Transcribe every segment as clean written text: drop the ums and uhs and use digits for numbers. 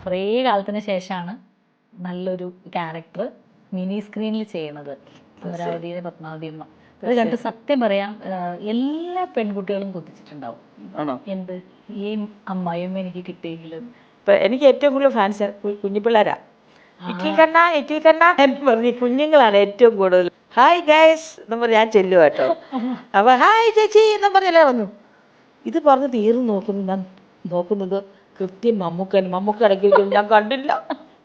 കുറേ കാലത്തിന് ശേഷമാണ് നല്ലൊരു ക്യാരക്ടർ മിനി സ്ക്രീനിൽ ചെയ്യണത്. അമരാവതിയിലെ പത്മാവതി അമ്മ. അത് കണ്ട് സത്യം പറയാം എല്ലാ പെൺകുട്ടികളും കൊതിച്ചിട്ടുണ്ടാവും. എന്ത് ഈ അമ്മായിയമ്മ എനിക്ക് കിട്ടിയെങ്കിലും. ഇപ്പം എനിക്ക് ഏറ്റവും കൂടുതൽ ഫാൻസ് കുഞ്ഞിപ്പിള്ളേരാ. ഇറ്റിൽ കണ്ണ എന്ന് പറഞ്ഞ് കുഞ്ഞുങ്ങളാണ് ഏറ്റവും കൂടുതൽ. ഹായ് ഗൈസ് എന്ന് പറഞ്ഞ് ഞാൻ ചെല്ലും കേട്ടോ. അപ്പൊ ഹായ് ചേച്ചി എന്ന് പറഞ്ഞല്ലേ വന്നു. ഇത് പറഞ്ഞ് തീർന്നു നോക്കുന്നത് കൃത്യം മമ്മൂക്ക ഇടയ്ക്ക് ഞാൻ കണ്ടില്ല.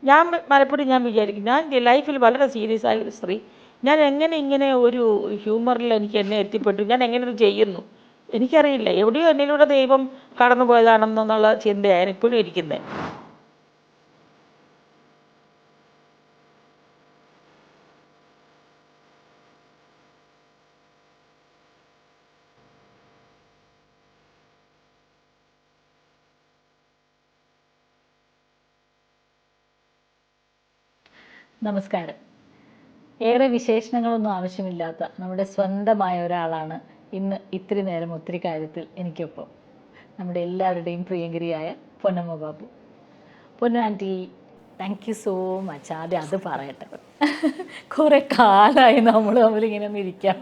ഞാൻ പലപ്പോഴും ഞാൻ വിചാരിക്കും, ഞാൻ ലൈഫിൽ വളരെ സീരിയസ് ആയ ഒരു സ്ത്രീ, ഞാൻ എങ്ങനെ ഇങ്ങനെ ഒരു ഹ്യൂമറിൽ എനിക്ക് എന്നെ എത്തിപ്പെട്ടു, ഞാൻ എങ്ങനെ ഇത് ചെയ്യുന്നു എനിക്കറിയില്ല. എവിടെയോ എന്നിലൂടെ ദൈവം കടന്നു പോയതാണെന്നുള്ള ചിന്തയാണ് ഇപ്പോഴും ഇരിക്കുന്നത്. നമസ്കാരം. ഏറെ വിശേഷണങ്ങളൊന്നും ആവശ്യമില്ലാത്ത നമ്മുടെ സ്വന്തമായ ഒരാളാണ് ഇന്ന് ഇത്തിരി നേരം ഒത്തിരി കാര്യത്തിൽ എനിക്കൊപ്പം. നമ്മുടെ എല്ലാവരുടെയും പ്രിയങ്കരിയായ Ponnamma Babu. Ponnu aunty, thank you so much. ആദ്യം അത് പറയട്ടെ. കുറെ കാലമായി നമ്മൾ തമ്മിലിങ്ങനെ ഒന്ന് ഇരിക്കാം.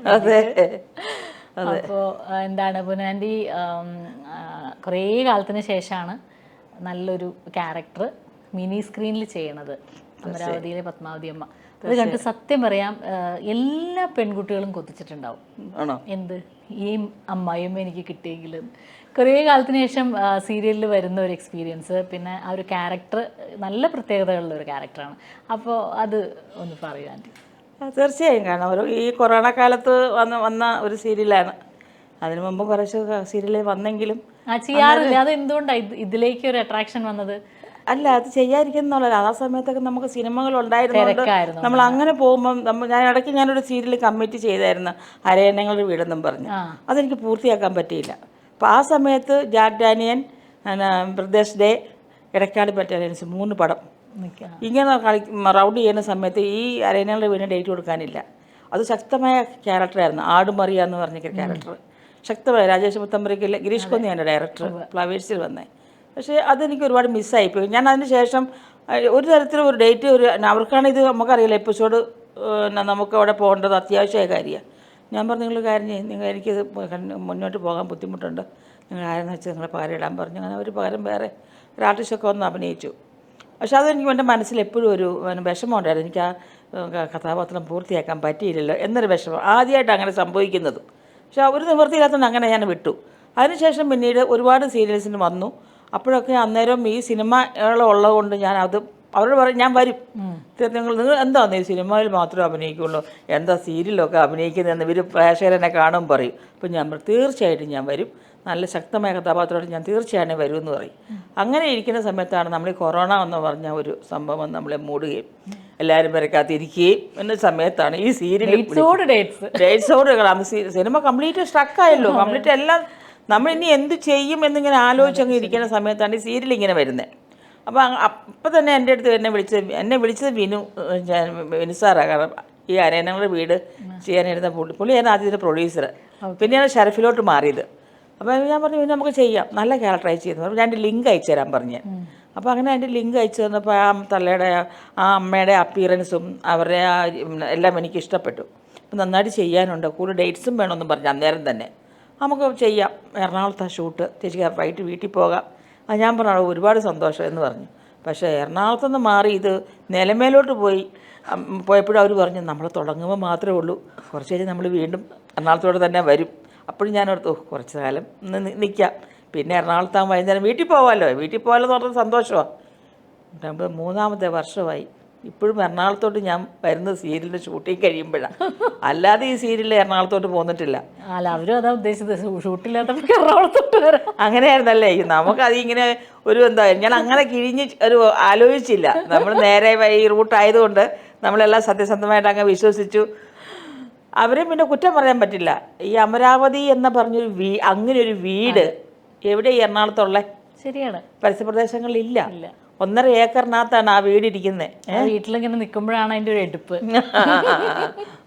അപ്പോൾ എന്താണ് പൊന്നു ആൻറ്റി, കുറേ കാലത്തിന് ശേഷമാണ് നല്ലൊരു ക്യാരക്ടർ മിനി സ്ക്രീനിൽ ചെയ്യണത്. അമരാവതിയിലെ പത്മാവതി അമ്മ. അത് കണ്ട് സത്യം പറയാം എല്ലാ പെൺകുട്ടികളും കൊതിച്ചിട്ടുണ്ടാവും. എന്ത് ഈ അമ്മായിയമ്മ എനിക്ക് കിട്ടിയെങ്കിലും. കുറേ കാലത്തിന് ശേഷം സീരിയലിൽ വരുന്ന ഒരു എക്സ്പീരിയൻസ്, പിന്നെ ആ ഒരു ക്യാരക്ടർ നല്ല പ്രത്യേകതകളുള്ള ഒരു ക്യാരക്ടറാണ്. അപ്പോൾ അത് ഒന്ന് പറയൂ ആൻറ്റി. തീർച്ചയായും കാണാം. ഈ കൊറോണ കാലത്ത് വന്ന ഒരു സീരിയലാണ്. അതിനു മുമ്പ് കുറച്ച് സീരിയലിൽ വന്നെങ്കിലും ചെയ്യാറില്ല. അത് എന്തുകൊണ്ടാണ് ഇതിലേക്ക് ഒരു അട്രാക്ഷൻ വന്നത്? അല്ല, അത് ചെയ്യാതിരിക്കുന്നുള്ള ആ സമയത്തൊക്കെ നമുക്ക് സിനിമകൾ ഉണ്ടായിരുന്നുകൊണ്ട് നമ്മൾ അങ്ങനെ പോകുമ്പം ഞാനൊരു സീരിയൽ കമ്മിറ്റ് ചെയ്തായിരുന്നു, അരയന്നങ്ങളുടെ വീടെന്നും പറഞ്ഞു. അതെനിക്ക് പൂർത്തിയാക്കാൻ പറ്റിയില്ല. അപ്പോൾ ആ സമയത്ത് ജാക്ക് ഡാനിയൻ, പ്രദേശ് ഡേ, ഇടക്കാട് ബറ്റാലിയൻസ് 3 പടം ഇങ്ങനെ റൗണ്ട് ചെയ്യുന്ന സമയത്ത് ഈ അരയന്നങ്ങളുടെ വീടിന് ഡേറ്റ് കൊടുക്കാനില്ല. അത് ശക്തമായ ക്യാരക്ടറായിരുന്നു. ആടുമറിയ എന്ന് പറഞ്ഞ ക്യാരക്ടർ ശക്തമായ രാജേഷ് മുത്തമ്പരിക്കൽ, ഗിരീഷ് കൊന്നിയാണ് ഡയറക്ടർ, ഫ്ലവേഴ്സിൽ വന്നത്. പക്ഷേ അതെനിക്ക് ഒരുപാട് മിസ്സായിപ്പോയി. ഞാൻ അതിന് ശേഷം ഒരു തരത്തിലും ഒരു ഡേറ്റ് അവർക്കാണ് ഇത് നമുക്കറിയില്ല, എപ്പിസോഡ് നമുക്ക് അവിടെ പോകേണ്ടത് അത്യാവശ്യമായ കാര്യമാണ്. ഞാൻ പറഞ്ഞു, നിങ്ങൾ കാര്യം ചെയ്യും, എനിക്കിത് മുന്നോട്ട് പോകാൻ ബുദ്ധിമുട്ടുണ്ട്, നിങ്ങൾ ആരെന്ന് വെച്ചാൽ നിങ്ങളെ പകരം ഇടാൻ പറഞ്ഞു. അങ്ങനെ ഒരു പകരം വേറെ ഒരു ആർട്ടിസ്റ്റൊക്കെ വന്ന് അഭിനയിച്ചു. പക്ഷേ അതെനിക്ക് എൻ്റെ മനസ്സിൽ എപ്പോഴും ഒരു വിഷമമുണ്ടായിരുന്നു. എനിക്ക് ആ കഥാപാത്രം പൂർത്തിയാക്കാൻ പറ്റിയില്ലല്ലോ എന്നൊരു വിഷമം. ആദ്യമായിട്ട് അങ്ങനെ സംഭവിക്കുന്നത്. പക്ഷേ ഒരു നിവൃത്തിയില്ലാത്തതുകൊണ്ട് അങ്ങനെ ഞാൻ വിട്ടു. അതിനുശേഷം പിന്നീട് ഒരുപാട് സീരിയൽസിന് വന്നു. അപ്പോഴൊക്കെ അന്നേരം ഈ സിനിമകളുള്ളത് കൊണ്ട് അവരോട് പറയും, ഞാൻ വരും, നിങ്ങൾ എന്താണെന്ന് ഈ സിനിമയിൽ മാത്രമേ അഭിനയിക്കുള്ളൂ, എന്താ സീരിയലൊക്കെ അഭിനയിക്കുന്നതെന്ന് ഇവർ പ്രേക്ഷകരെന്നെ കാണുമ്പോൾ പറയും. അപ്പോൾ ഞാൻ തീർച്ചയായിട്ടും ഞാൻ വരും, നല്ല ശക്തമായ കഥാപാത്രമായിട്ട് ഞാൻ തീർച്ചയായിട്ടും വരുമെന്ന് പറയും. അങ്ങനെ ഇരിക്കുന്ന സമയത്താണ് നമ്മൾ ഈ കൊറോണ എന്ന് പറഞ്ഞ ഒരു സംഭവം നമ്മളെ മൂടുകയും എല്ലാവരും വരക്കാത്തിരിക്കുകയും എന്ന സമയത്താണ് ഈ സീരിയൽ ഡേറ്റ്സോട് സിനിമ കംപ്ലീറ്റ് സ്ട്രക്കായല്ലോ. കംപ്ലീറ്റ് എല്ലാം നമ്മൾ ഇനി എന്ത് ചെയ്യും എന്നിങ്ങനെ ആലോചിച്ചങ്ങ് ഇരിക്കുന്ന സമയത്താണ് ഈ സീരിയൽ ഇങ്ങനെ വരുന്നത്. അപ്പോൾ അപ്പം തന്നെ എൻ്റെ അടുത്ത് എന്നെ വിളിച്ചത് വിനു സാറാണ്. കാരണം ഈ അരയന്നങ്ങളുടെ വീട് ചെയ്യാനിരുന്ന പുള്ളിയാണ് ആദ്യത്തെ പ്രൊഡ്യൂസർ. പിന്നെയാണ് ഷെറഫിലോട്ട് മാറിയത്. അപ്പോൾ ഞാൻ പറഞ്ഞു, നമുക്ക് ചെയ്യാം, നല്ല ക്യാരക്ടറായി ചെയ്യുന്നത്. അപ്പോൾ ഞാൻ എൻ്റെ ലിങ്ക് അയച്ചു തരാൻ പറഞ്ഞു. അപ്പോൾ അങ്ങനെ എൻ്റെ ലിങ്ക് അയച്ചു തന്നപ്പോൾ ആ തള്ളയുടെ ആ അമ്മയുടെ അപ്പിയറൻസും അവരുടെ എല്ലാം എനിക്ക് ഇഷ്ടപ്പെട്ടു. അപ്പോൾ നന്നായിട്ട് ചെയ്യാനുണ്ട്, കൂടുതൽ ഡേറ്റ്സും വേണമെന്നും പറഞ്ഞു അന്നേരം തന്നെ. നമുക്ക് ചെയ്യാം, എറണാകുളത്താണ് ഷൂട്ട്, ചേച്ചിക്ക് ഫ്ലൈറ്റ് വീട്ടിൽ പോകാം. ഞാൻ പറഞ്ഞു, ഒരുപാട് സന്തോഷം എന്ന് പറഞ്ഞു. പക്ഷേ എറണാകുളത്തുനിന്ന് മാറി ഇത് നിലമേലോട്ട് പോയപ്പോഴും അവർ പറഞ്ഞു, നമ്മൾ തുടങ്ങുമ്പോൾ മാത്രമേ ഉള്ളൂ, കുറച്ച് കഴിഞ്ഞ് നമ്മൾ വീണ്ടും എറണാകുളത്തോടെ തന്നെ വരും. അപ്പോഴും ഞാനോർത്തു കുറച്ച് കാലം നിൽക്കാം, പിന്നെ എറണാകുളത്താകുമ്പോൾ വൈകുന്നേരം വീട്ടിൽ പോകാമല്ലോ എന്ന് പറഞ്ഞത് സന്തോഷമാണ്. 3ാമത്തെ വർഷമായി. ഇപ്പോഴും എറണാകുളത്തോട്ട് ഞാൻ വരുന്നത് സീരിയലിൻ്റെ ഷൂട്ടിങ് കഴിയുമ്പോഴാണ്, അല്ലാതെ ഈ സീരിയലിൽ എറണാകുളത്തോട്ട് പോന്നിട്ടില്ല. അല്ല, അവരും അതാ ഉദ്ദേശിച്ചത്, ഷൂട്ടില്ലാത്തപ്പോൾ എറണാകുളത്തോട്ട് വരാം. അങ്ങനെയായിരുന്നല്ലേ. നമുക്കതിങ്ങനെ ഞാൻ അങ്ങനെ കിഴിഞ്ഞ് ആലോചിച്ചില്ല. നമ്മൾ നേരെ ഈ റൂട്ടായതുകൊണ്ട് നമ്മളെല്ലാം സത്യസന്ധമായിട്ട് അങ്ങ് വിശ്വസിച്ചു. അവരെ പിന്നെ കുറ്റം പറയാൻ പറ്റില്ല. ഈ അമരാവതി എന്ന് പറഞ്ഞൊരു അങ്ങനെ ഒരു വീട് എവിടെ ഈ എറണാകുളത്തുള്ള? ശരിയാണ്, പരസ്യപ്രദേശങ്ങളിലില്ല. 1.5 ഏക്കറിനകത്താണ് ആ വീടിരിക്കുന്നത്. വീട്ടിലിങ്ങനെ നിൽക്കുമ്പോഴാണ് അതിൻ്റെ ഒരു എടുപ്പ്.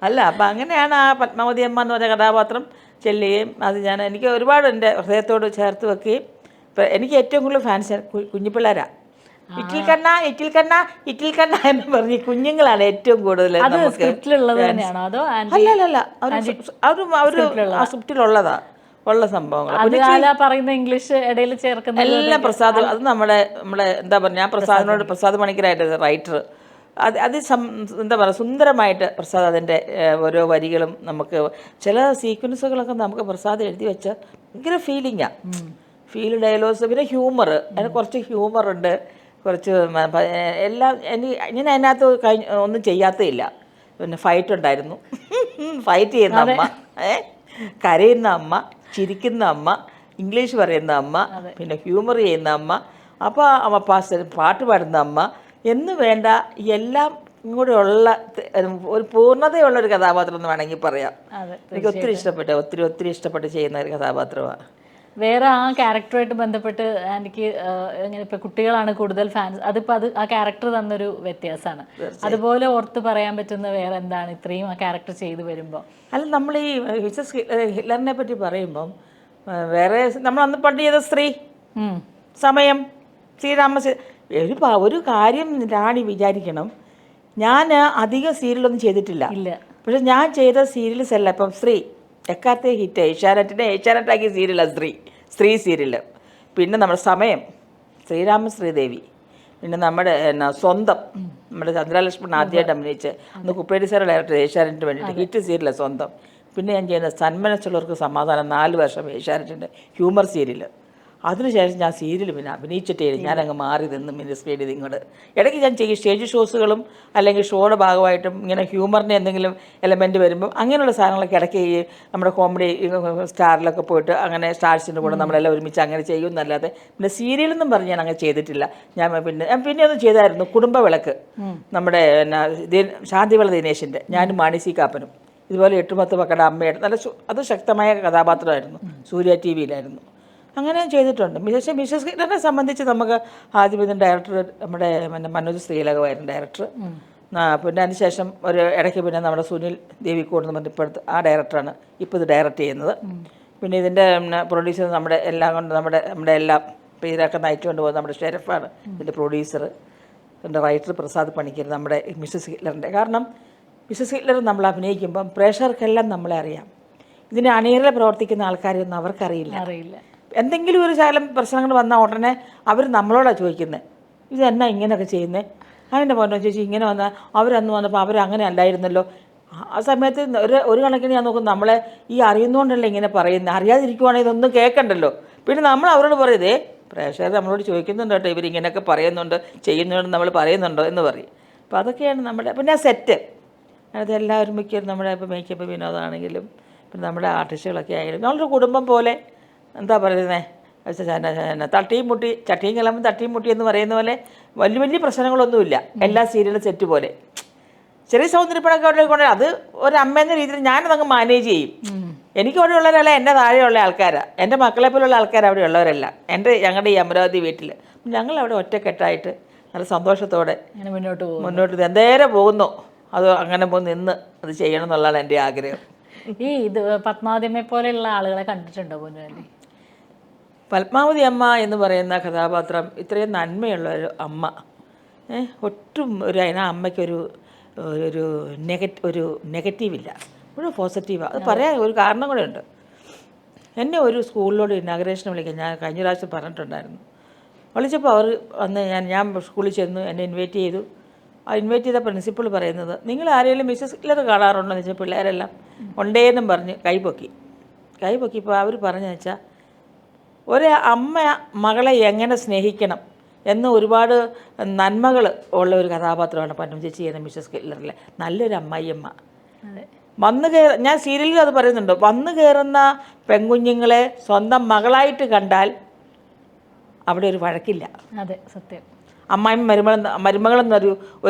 അല്ല, അപ്പം അങ്ങനെയാണ് ആ പത്മാവതി അമ്മ എന്ന് പറഞ്ഞ കഥാപാത്രം ചെല്ലുകയും അത് എനിക്ക് ഒരുപാട് എൻ്റെ ഹൃദയത്തോട് ചേർത്ത് വെക്കുകയും എനിക്ക് ഏറ്റവും കൂടുതൽ ഫാൻസ് കുഞ്ഞിപ്പിള്ളേരാണ്. ഇറ്റിൽ കണ്ണ ഇറ്റിൽ കണ്ണ ഇറ്റിൽ കണ്ണ എന്ന് പറഞ്ഞ് കുഞ്ഞുങ്ങളാണ് ഏറ്റവും കൂടുതൽ നമുക്ക് സ്ക്രിപ്റ്റിലുള്ളത് തന്നെയാണോ അതോ അല്ലല്ല ആ സ്ക്രിപ്റ്റിലുള്ളതാ ഉള്ള സംഭവങ്ങൾ പറയുന്ന ഇംഗ്ലീഷ് ഇടയിൽ ചേർക്കുന്ന എല്ലാം പ്രസാദ്. അത് നമ്മുടെ എന്താ പറയുക, ഞാൻ പ്രസാദ് പണിക്കരായിട്ട് റൈറ്റർ. അത് എന്താ പറയുക, സുന്ദരമായിട്ട് പ്രസാദ് അതിൻ്റെ ഓരോ വരികളും നമുക്ക് ചില സീക്വൻസുകളൊക്കെ നമുക്ക് പ്രസാദ് എഴുതി വെച്ച ഭയങ്കര ഫീലിംഗാണ്. ഫീൽ ഡയലോഗ്സ്, പിന്നെ ഹ്യൂമർ, അതിന് കുറച്ച് ഹ്യൂമറുണ്ട്, കുറച്ച് എല്ലാം. ഞാൻ അതിനകത്ത് ഒന്നും ചെയ്യാത്തതില്ല. പിന്നെ ഫൈറ്റ് ഉണ്ടായിരുന്നു, ഫൈറ്റ് ചെയ്യുന്ന അമ്മ, കരയുന്ന അമ്മ, ചിരിക്കുന്ന അമ്മ, ഇംഗ്ലീഷ് പറയുന്ന അമ്മ, പിന്നെ ഹ്യൂമർ ചെയ്യുന്ന അമ്മ, അപ്പോൾ പാട്ട് പാടുന്ന അമ്മ എന്ന് വേണ്ട എല്ലാം കൂടെ ഉള്ള ഒരു പൂർണ്ണതയുള്ളൊരു കഥാപാത്രം എന്ന് വേണമെങ്കിൽ പറയാം. എനിക്ക് ഒത്തിരി ഇഷ്ടപ്പെട്ട് ചെയ്യുന്ന ഒരു കഥാപാത്രമാണ്. വേറെ ആ ക്യാരക്ടറുമായിട്ട് ബന്ധപ്പെട്ട് എനിക്ക് ഇങ്ങനെ ഇപ്പോൾ കുട്ടികളാണ് കൂടുതൽ ഫാൻസ്, അതിപ്പോൾ ആ ക്യാരക്ടർ തന്നൊരു വ്യത്യാസമാണ്. അതുപോലെ ഓർത്ത് പറയാൻ പറ്റുന്ന വേറെ എന്താണ് ഇത്രയും ആ ക്യാരക്ടർ ചെയ്തു വരുമ്പോൾ? അല്ല, നമ്മൾ ഈ മിസസ് ഹിറ്റ്ലറിനെ പറ്റി പറയുമ്പം വേറെ നമ്മൾ അന്ന് പണ്ട് ചെയ്ത സ്ത്രീ, സമയം, ഒരു കാര്യം റാണി വിചാരിക്കണം, ഞാൻ അധികം സീരിയലൊന്നും ചെയ്തിട്ടില്ല. പക്ഷെ ഞാൻ ചെയ്ത സീരിയൽസ് അല്ല ഇപ്പം സ്ത്രീ എക്കാലത്തെ ഹിറ്റ്. ഏഷ്യാനെറ്റാക്കിയ സീരിയലാണ് സ്ത്രീ സീരിയൽ. പിന്നെ നമ്മുടെ സമയം, ശ്രീരാമ ശ്രീദേവി, പിന്നെ നമ്മുടെ സ്വന്തം, നമ്മുടെ ചന്ദ്രലക്ഷ്മൺ ആദ്യമായിട്ട് അഭിനയിച്ച് അന്ന് കുപ്പേടി സാറ് ഡയറക്ടർ ഏഷ്യാനെറ്റിന് വേണ്ടിയിട്ട് ഹിറ്റ് സീരിയലാണ് സ്വന്തം. പിന്നെ ഞാൻ ചെയ്യുന്ന സന്മനസ്സുള്ളവർക്ക് സമാധാനം 4 വർഷം ഏഷ്യാനെറ്റിൻ്റെ ഹ്യൂമർ സീരിയൽ. അതിനുശേഷം ഞാൻ സീരിയൽ പിന്നെ അഭിനയിച്ചിട്ടേ ഞാനങ്ങ് മാറി നിന്ന് മിനിസ്ട്രേറ്റ് ചെയ്ത് ഇങ്ങോട്ട്. ഇടയ്ക്ക് ഞാൻ ചെയ്യും സ്റ്റേജ് ഷോസുകളും അല്ലെങ്കിൽ ഷോയുടെ ഭാഗമായിട്ടും ഇങ്ങനെ ഹ്യൂമറിൻ്റെ എന്തെങ്കിലും എലമെൻറ്റ് വരുമ്പം അങ്ങനെയുള്ള സാധനങ്ങളൊക്കെ ഇടയ്ക്ക് നമ്മുടെ കോമഡി സ്റ്റാറിലൊക്കെ പോയിട്ട് അങ്ങനെ സ്റ്റാർസിൻ്റെ കൂടെ നമ്മളെല്ലാം ഒരുമിച്ച് അങ്ങനെ ചെയ്യുമെന്നല്ലാതെ പിന്നെ സീരിയലൊന്നും പറഞ്ഞ് ഞാൻ അങ്ങനെ ചെയ്തിട്ടില്ല. ഞാൻ പിന്നെ ഒന്ന് ചെയ്തായിരുന്നു കുടുംബവിളക്ക്, നമ്മുടെ ശാന്തിവിള ദിനേശിൻ്റെ, ഞാനും മാണി കാപ്പനും ഇതുപോലെ 8-10 മക്കളുടെ അമ്മയായിട്ട് നല്ല അത് ശക്തമായ കഥാപാത്രമായിരുന്നു. സൂര്യ TV-യിലായിരുന്നു. അങ്ങനെ ചെയ്തിട്ടുണ്ട്. പക്ഷേ മിസസ് ഹിറ്റ്ലറിനെ സംബന്ധിച്ച് നമുക്ക് ആദ്യം ഇതിൻ്റെ ഡയറക്ടർ നമ്മുടെ മനോജ് ശ്രീലകമായിരുന്നു ഡയറക്ടർ. പിന്നെ അതിനുശേഷം ഒരു ഇടയ്ക്ക് പിന്നെ നമ്മുടെ സുനിൽ ദേവിക്കോട് എന്ന് പറഞ്ഞ ഇപ്പോഴത്തെ ആ ഡയറക്ടറാണ് ഇപ്പോൾ ഇത് ഡയറക്റ്റ് ചെയ്യുന്നത്. പിന്നെ ഇതിൻ്റെ പ്രൊഡ്യൂസർ നമ്മുടെ എല്ലാം കൊണ്ട് നമ്മുടെ എല്ലാം പേരൊക്കെ നയിച്ചുകൊണ്ട് പോകുന്നത് നമ്മുടെ ഷെരഫാണ് ഇതിൻ്റെ പ്രൊഡ്യൂസർ. ഇതിൻ്റെ റൈറ്റർ പ്രസാദ് പണിക്കർ, നമ്മുടെ മിസസ് ഹിറ്റ്ലറിൻ്റെ. കാരണം മിസസ് ഹിറ്റ്ലർ നമ്മൾ അഭിനയിക്കുമ്പം പ്രേക്ഷകർക്കെല്ലാം നമ്മളെ അറിയാം. ഇതിന് അണിയറയിൽ പ്രവർത്തിക്കുന്ന ആൾക്കാരെയൊന്നും അവർക്കറിയില്ല. എന്തെങ്കിലും ഒരു ശകലം പ്രശ്നങ്ങൾ വന്നാൽ ഉടനെ അവർ നമ്മളോടാണ് ചോദിക്കുന്നത്, ഇതെന്നാ ഇങ്ങനെയൊക്കെ ചെയ്യുന്നത്, അതിൻ്റെ പോരോ ചേച്ചി ഇങ്ങനെ വന്നാൽ അവരന്ന് വന്നപ്പോൾ അവരങ്ങനെ അല്ലായിരുന്നല്ലോ. ആ സമയത്ത് ഒരു കണക്കിന് ഞാൻ നോക്കും, നമ്മളെ ഈ അറിയുന്നതുകൊണ്ടല്ലേ ഇങ്ങനെ പറയുന്നത്, അറിയാതിരിക്കുവാണെങ്കിൽ ഇതൊന്നും കേൾക്കണ്ടല്ലോ. പിന്നെ നമ്മൾ അവരോട് പറയുന്നേ പ്രേക്ഷകർ നമ്മളോട് ചോദിക്കുന്നുണ്ട് കേട്ടോ, ഇവരിങ്ങനെയൊക്കെ പറയുന്നുണ്ട്, ചെയ്യുന്നുണ്ട്, നമ്മൾ പറയുന്നുണ്ടോ എന്ന് പറയും. അപ്പോൾ അതൊക്കെയാണ് നമ്മുടെ. പിന്നെ സെറ്റ് അതെല്ലാവരും മിക്കവരും നമ്മുടെ ഇപ്പോൾ മേക്കപ്പ് വിനോദമാണെങ്കിലും പിന്നെ നമ്മുടെ ആർട്ടിസ്റ്റുകളൊക്കെ ആയാലും നമ്മളൊരു കുടുംബം പോലെ. എന്താ പറയുന്നത്, തട്ടിയും മുട്ടി ചട്ടിയും കിളമ്പും തട്ടിയും മുട്ടി എന്ന് പറയുന്ന പോലെ വലിയ പ്രശ്നങ്ങളൊന്നുമില്ല. എല്ലാ സീരിയലും സെറ്റ് പോലെ ചെറിയ സൗന്ദര്യപ്പണൊക്കെ അവിടെ കൊണ്ട് അത് ഒരു അമ്മയെന്ന രീതിയിൽ ഞാനതങ്ങ് മാനേജ് ചെയ്യും. എനിക്ക് അവിടെ ഉള്ളവരല്ല, എൻ്റെ താഴെയുള്ള ആൾക്കാരാണ്, എൻ്റെ മക്കളെ പോലുള്ള ആൾക്കാർ അവിടെ ഉള്ളവരല്ല. ഞങ്ങളുടെ ഈ അമരാവതി വീട്ടിൽ ഞങ്ങളവിടെ ഒറ്റക്കെട്ടായിട്ട് നല്ല സന്തോഷത്തോടെ മുന്നോട്ട് എന്തേരം പോകുന്നു അത് അങ്ങനെ നിന്ന് അത് ചെയ്യണം എന്നുള്ളതാണ് എൻ്റെ ആഗ്രഹം. ഈ പത്മാവതിയമ്മയെ പോലെയുള്ള ആളുകളെ കണ്ടിട്ടുണ്ടോ പൊന്നുവല്ലി? പത്മാവതി അമ്മ എന്ന് പറയുന്ന കഥാപാത്രം ഇത്രയും നന്മയുള്ള ഒരു അമ്മ, ഒട്ടും അതിനാ അമ്മയ്ക്കൊരു ഒരു നെഗറ്റീവില്ല, ഒരു പോസിറ്റീവാണ്. അത് പറയാൻ ഒരു കാരണം കൂടെ ഉണ്ട്. എന്നെ ഒരു സ്കൂളിലോട് ഇനാഗ്രേഷൻ വിളിക്കാൻ ഞാൻ കഴിഞ്ഞ പ്രാവശ്യം പറഞ്ഞിട്ടുണ്ടായിരുന്നു. വിളിച്ചപ്പോൾ അവർ വന്ന് ഞാൻ സ്കൂളിൽ ചെന്നു, എന്നെ ഇൻവൈറ്റ് ചെയ്തു. ആ ഇൻവൈറ്റ് ചെയ്ത പ്രിൻസിപ്പൾ പറയുന്നത്, നിങ്ങൾ ആരെങ്കിലും മിസസ് ഹിറ്റ്ലർ കാണാറുണ്ടോ എന്ന് വെച്ചാൽ പിള്ളേരെല്ലാം ഉണ്ടേന്നും പറഞ്ഞ് കൈപൊക്കിയപ്പോൾ അവർ പറഞ്ഞു വെച്ചാൽ ഒരു അമ്മ മകളെ എങ്ങനെ സ്നേഹിക്കണം എന്ന് ഒരുപാട് നന്മകൾ ഉള്ള ഒരു കഥാപാത്രമാണ് പന്നം ചേച്ചി ചെയ്യുന്ന മിസസ് ഹിറ്റ്ലറിലെ നല്ലൊരു അമ്മായിയമ്മ. ഞാൻ സീരിയലിൽ അത് പറയുന്നുണ്ട്, വന്നു കയറുന്ന പെൺകുഞ്ഞുങ്ങളെ സ്വന്തം മകളായിട്ട് കണ്ടാൽ അവിടെ ഒരു വഴക്കില്ല. അതെ, സത്യം. അമ്മായിയും മരുമകളെന്നൊരു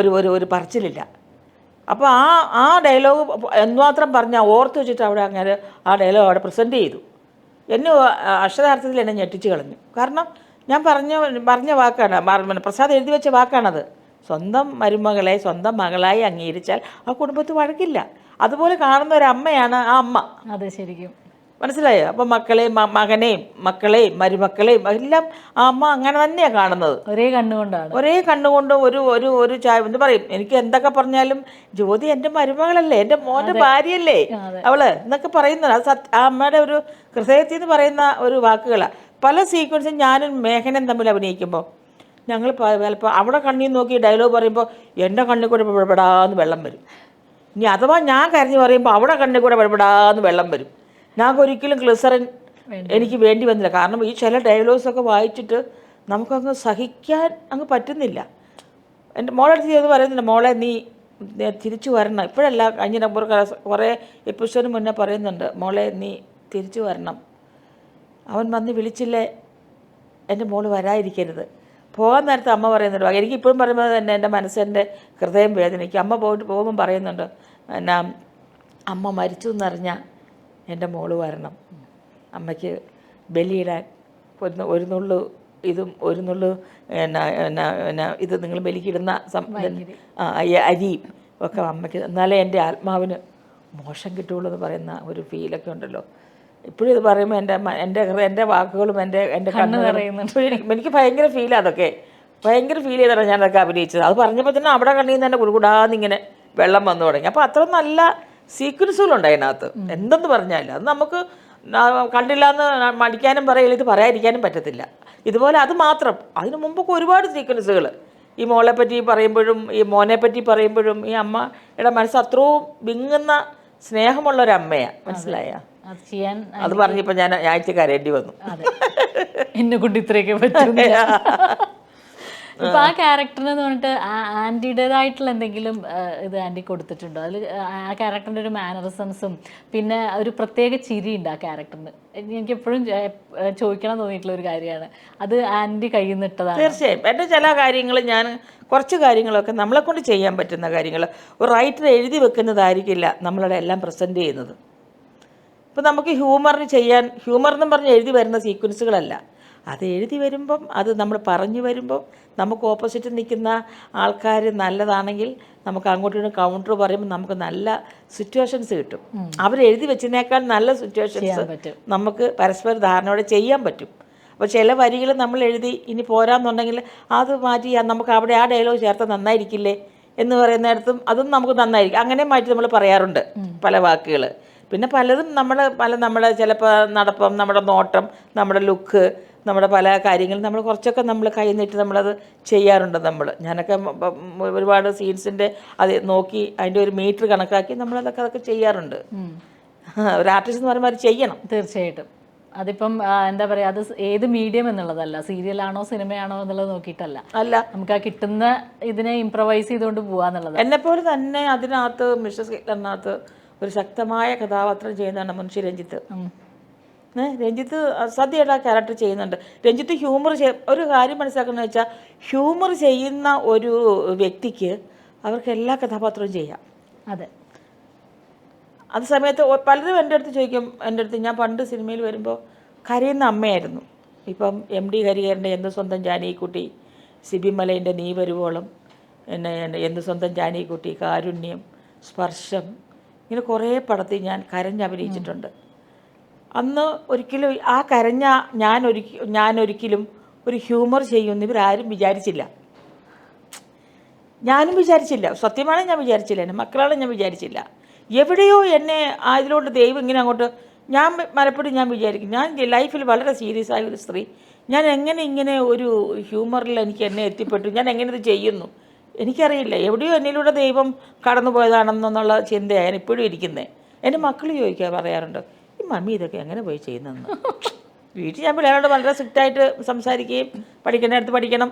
ഒരു പറച്ചിലില്ല. അപ്പോൾ ആ ഡയലോഗ് എന്തുമാത്രം പറഞ്ഞാൽ ഓർത്ത് വെച്ചിട്ട് അവിടെ അങ്ങനെ ആ ഡയലോഗ് അവിടെ പ്രസൻറ്റ് ചെയ്തു. എന്നെ അക്ഷരാർത്ഥത്തിൽ എന്നെ ഞെട്ടിച്ച് കളഞ്ഞു. കാരണം ഞാൻ പറഞ്ഞ വാക്കാണ്, പ്രസാദ് എഴുതി വെച്ച വാക്കാണത്. സ്വന്തം മരുമകളെ സ്വന്തം മകളായി അംഗീകരിച്ചാൽ ആ കുടുംബത്തിൽ വഴക്കില്ല. അതുപോലെ കാണുന്ന ഒരു അമ്മയാണ് ആ അമ്മ. അതെ, ശരിക്കും. മനസ്സിലായോ? അപ്പം മക്കളെയും മകനെയും മക്കളെയും മരുമക്കളെയും എല്ലാം ആ അമ്മ അങ്ങനെ തന്നെയാണ് കാണുന്നത്. ഒരേ കണ്ണുകൊണ്ടാണ്. ഒരേ കണ്ണുകൊണ്ട് ഒരു ഒരു ഒരു എന്ത് പറയും, എനിക്ക് എന്തൊക്കെ പറഞ്ഞാലും ജ്യോതി എൻ്റെ മരുമകളല്ലേ, എൻ്റെ മോൻ്റെ ഭാര്യയല്ലേ അവള് എന്നൊക്കെ പറയുന്നത്. അത് ആ അമ്മയുടെ ഒരു ഹൃദയത്തിൽ നിന്ന് പറയുന്ന ഒരു വാക്കുകളാണ്. പല സീക്വൻസും ഞാനും മേഘനയും തമ്മിൽ അഭിനയിക്കുമ്പോൾ ഞങ്ങൾ ചിലപ്പോൾ അവിടെ കണ്ണിൽ നോക്കി ഡയലോഗ് പറയുമ്പോൾ എൻ്റെ കണ്ണിൽ കൂടെ പെടാന്ന് വെള്ളം വരും. ഇനി അഥവാ ഞാൻ കരഞ്ഞു പറയുമ്പോൾ അവിടെ കണ്ണിൽ കൂടെ പെടാന്ന് വെള്ളം വരും. ഞാൻ ഒരിക്കലും ഗ്ലിസറിൻ എനിക്ക് വേണ്ടി വന്നില്ല. കാരണം ഈ ചില ഡയലോഗ്സൊക്കെ വായിച്ചിട്ട് നമുക്കങ്ങ് സഹിക്കാൻ അങ്ങ് പറ്റുന്നില്ല. എൻ്റെ മോളെ അടുത്ത് ചെയ്ത് പറയുന്നുണ്ട്, മോളെ നീ തിരിച്ചു വരണം. ഇപ്പോഴല്ല, കഴിഞ്ഞ നമ്പർ കുറേ എപ്പിസോഡിന് മുന്നേ പറയുന്നുണ്ട്, മോളെ നീ തിരിച്ചു വരണം. അവൻ വന്ന് വിളിച്ചില്ലേ എൻ്റെ മോള് വരാതിരിക്കരുത്. പോകാൻ നേരത്തെ അമ്മ പറയുന്നുണ്ട്, എനിക്കിപ്പോഴും പറയുമ്പോൾ തന്നെ എൻ്റെ മനസ്സെൻ്റെ ഹൃദയം വേദനിക്കും. അമ്മ പോകുമ്പം പറയുന്നുണ്ട്, എന്നാ അമ്മ മരിച്ചു എന്നറിഞ്ഞാൽ എൻ്റെ മോള് വരണം, അമ്മയ്ക്ക് ബലിയിടാൻ ഒരു നുള്ളു ഇതും ഒരു നുള്ളു ഇത് നിങ്ങൾ ബലിക്കിടുന്ന അരിയും ഒക്കെ അമ്മയ്ക്ക്, എന്നാലേ എൻ്റെ ആത്മാവിന് മോശം കിട്ടുള്ളൂ എന്ന് പറയുന്ന ഒരു ഫീലൊക്കെ ഉണ്ടല്ലോ. ഇപ്പോഴും ഇത് പറയുമ്പോൾ എൻ്റെ വാക്കുകളും എൻ്റെ കണ്ണ് എനിക്ക് ഭയങ്കര ഫീലാണ്. അതൊക്കെ ഭയങ്കര ഫീൽ ചെയ്താണ് ഞാനതൊക്കെ അഭിനയിച്ചത്. അത് പറഞ്ഞപ്പോൾ തന്നെ അവിടെ കണ്ണിൽ നിന്ന് തന്നെ കുടുകുടാന്നിങ്ങനെ വെള്ളം വന്നു തുടങ്ങി. അപ്പോൾ അത്ര നല്ല സീക്വൻസുകളുണ്ട് അതിനകത്ത്. എന്തെന്ന് പറഞ്ഞാൽ അത് നമുക്ക് കണ്ടില്ല എന്ന് മടിക്കാനും പറയില്ല, ഇത് പറയാതിരിക്കാനും പറ്റത്തില്ല. ഇതുപോലെ അത് മാത്രം, അതിന് മുമ്പൊക്കെ ഒരുപാട് സീക്വൻസുകൾ ഈ മോളെ പറ്റി പറയുമ്പോഴും ഈ മോനെ പറ്റി പറയുമ്പോഴും ഈ അമ്മയുടെ മനസ്സ് അത്രയും വിങ്ങുന്ന സ്നേഹമുള്ളൊരമ്മയാണ്. മനസ്സിലായ? അത് പറഞ്ഞപ്പോൾ ഞാൻ ആഴ്ച കരയേണ്ടി വന്നു. എന്നെ കൊണ്ട് ഇത്രയൊക്കെ പറ്റും. ഇപ്പൊ ആ ക്യാരക്ടറിന് പറഞ്ഞിട്ട് ആൻറ്റിയുടേതായിട്ടുള്ള എന്തെങ്കിലും ഇത് ആൻറ്റി കൊടുത്തിട്ടുണ്ടോ? അതിൽ ആ ക്യാരക്ടറിൻ്റെ ഒരു മാനറിസംസും പിന്നെ ഒരു പ്രത്യേക ചിരി ഉണ്ട് ആ ക്യാരക്ടറിന്. എനിക്ക് എപ്പോഴും ചോദിക്കണം തോന്നിയിട്ടുള്ള ഒരു കാര്യമാണ് അത്. ആൻറ്റി കയ്യിൽ നിന്ന് ഇട്ടതാണ്. തീർച്ചയായും എൻ്റെ ചില കാര്യങ്ങൾ ഞാൻ കുറച്ച് കാര്യങ്ങളൊക്കെ നമ്മളെ കൊണ്ട് ചെയ്യാൻ പറ്റുന്ന കാര്യങ്ങൾ ഒരു റൈറ്റർ എഴുതി വെക്കുന്നതായിരിക്കില്ല നമ്മളുടെ എല്ലാം പ്രസൻറ്റ് ചെയ്യുന്നത്. ഇപ്പം നമുക്ക് ഹ്യൂമറിന് ചെയ്യാൻ ഹ്യൂമർ എന്നും പറഞ്ഞ് എഴുതി വരുന്ന സീക്വൻസുകളല്ല, അത് എഴുതി വരുമ്പം അത് നമ്മൾ പറഞ്ഞു വരുമ്പം നമുക്ക് ഓപ്പോസിറ്റ് നിൽക്കുന്ന ആൾക്കാർ നല്ലതാണെങ്കിൽ നമുക്ക് അങ്ങോട്ടും കൗണ്ടർ പറയുമ്പോൾ നമുക്ക് നല്ല സിറ്റുവേഷൻസ് കിട്ടും. അവരെഴുതി വെച്ചതിനേക്കാൾ നല്ല സിറ്റുവേഷൻസ് നമുക്ക് പരസ്പര ധാരണയോടെ ചെയ്യാൻ പറ്റും. അപ്പോൾ ചില വരികൾ നമ്മൾ എഴുതി ഇനി പോരാന്നുണ്ടെങ്കിൽ അത് മാറ്റി നമുക്ക് അവിടെ ആ ഡയലോഗ് ചേർത്ത് നന്നായിരിക്കില്ലേ എന്ന് പറയുന്നിടത്തും അതും നമുക്ക് നന്നായിരിക്കും. അങ്ങനെ മാറ്റി നമ്മൾ പറയാറുണ്ട് പല വാക്കുകൾ. പിന്നെ പലതും നമ്മുടെ ചിലപ്പോൾ നടപ്പം, നമ്മുടെ നോട്ടം, നമ്മുടെ ലുക്ക്, നമ്മുടെ പല കാര്യങ്ങളും നമ്മൾ കുറച്ചൊക്കെ നമ്മൾ കൈ നീട്ടി നമ്മളത് ചെയ്യാറുണ്ട്. ഞാനൊക്കെ ഒരുപാട് സീൻസിൻ്റെ അത് നോക്കി അതിൻ്റെ ഒരു മീറ്റർ കണക്കാക്കി അതൊക്കെ ചെയ്യാറുണ്ട്. ഒരു ആർട്ടിസ്റ്റ് എന്ന് പറയുമ്പോൾ അത് ചെയ്യണം. തീർച്ചയായിട്ടും. അതിപ്പം എന്താ പറയുക, അത് ഏത് മീഡിയം എന്നുള്ളതല്ല, സീരിയലാണോ സിനിമയാണോ എന്നുള്ളത് നോക്കിയിട്ടല്ല, അല്ല നമുക്ക് ആ കിട്ടുന്ന ഇതിനെ ഇംപ്രവൈസ് ചെയ്തുകൊണ്ട് പോകാന്നുള്ളത്. എന്നെപ്പോലെ തന്നെ അതിനകത്ത് മിസ്സസ് ഹിറ്റ്ലറിനകത്ത് ഒരു ശക്തമായ കഥാപാത്രം ചെയ്യുന്നതാണ് മുൻഷി രഞ്ജിത്ത്. രഞ്ജിത്ത് സദ്യയുടെ ക്യാരക്ടർ ചെയ്യുന്നുണ്ട്. രഞ്ജിത്ത് ഹ്യൂമർ ഒരു കാര്യം മനസ്സിലാക്കുന്നത് വെച്ചാൽ ഹ്യൂമർ ചെയ്യുന്ന ഒരു വ്യക്തിക്ക് അവർക്ക് എല്ലാ കഥാപാത്രവും ചെയ്യാം. അതെ. അത് സമയത്ത് പലരും എൻ്റെ അടുത്ത് ചോദിക്കും, ഞാൻ പണ്ട് സിനിമയിൽ വരുമ്പോൾ കരയുന്ന അമ്മയായിരുന്നു. ഇപ്പം MD ഹരിഹരൻ്റെ എന്ത് സ്വന്തം ജാനകിക്കുട്ടി, സിബി മലയിൻ്റെ നീ വരുവോളം, എന്ത് സ്വന്തം ജാനകിക്കുട്ടി, കാരുണ്യം, സ്പർശം, ഇങ്ങനെ കുറേ പടത്തിൽ ഞാൻ കരഞ്ഞഭിനയിച്ചിട്ടുണ്ട്. അന്ന് ഒരിക്കലും ആ കരഞ്ഞ ഞാനൊരിക്കലും ഒരു ഹ്യൂമർ ചെയ്യുമെന്ന് ഇവരാരും വിചാരിച്ചില്ല. ഞാനും വിചാരിച്ചില്ല, സത്യമാണ് ഞാൻ വിചാരിച്ചില്ല, എൻ്റെ മക്കളാണ് ഞാൻ വിചാരിച്ചില്ല. എവിടെയോ എന്നെ ഇതിലോട്ട് ദൈവം ഇങ്ങനെ അങ്ങോട്ട് ഞാൻ പലപ്പോഴും ഞാൻ വിചാരിക്കും, ഞാൻ ലൈഫിൽ വളരെ സീരിയസ് ആയ ഒരു സ്ത്രീ, ഞാൻ എങ്ങനെ ഇങ്ങനെ ഒരു ഹ്യൂമറിൽ എനിക്ക് എന്നെ എത്തിപ്പെട്ടു, ഞാൻ എങ്ങനെ ഇത് ചെയ്യുന്നു എനിക്കറിയില്ല. എവിടെയോ എന്നിലൂടെ ദൈവം കടന്നു പോയതാണെന്നുള്ള ചിന്തയാണ് ഇപ്പോഴും ഇരിക്കുന്നത്. എൻ്റെ മക്കൾ പറയാറുണ്ട്, ഈ മമ്മി ഇതൊക്കെ എങ്ങനെ പോയി ചെയ്യുന്നതെന്ന്. വീട്ടിൽ ഞാൻ പിള്ളേരോട് വളരെ സ്ട്രിക്റ്റായിട്ട് സംസാരിക്കുകയും പഠിക്കേണ്ടടുത്ത് പഠിക്കണം,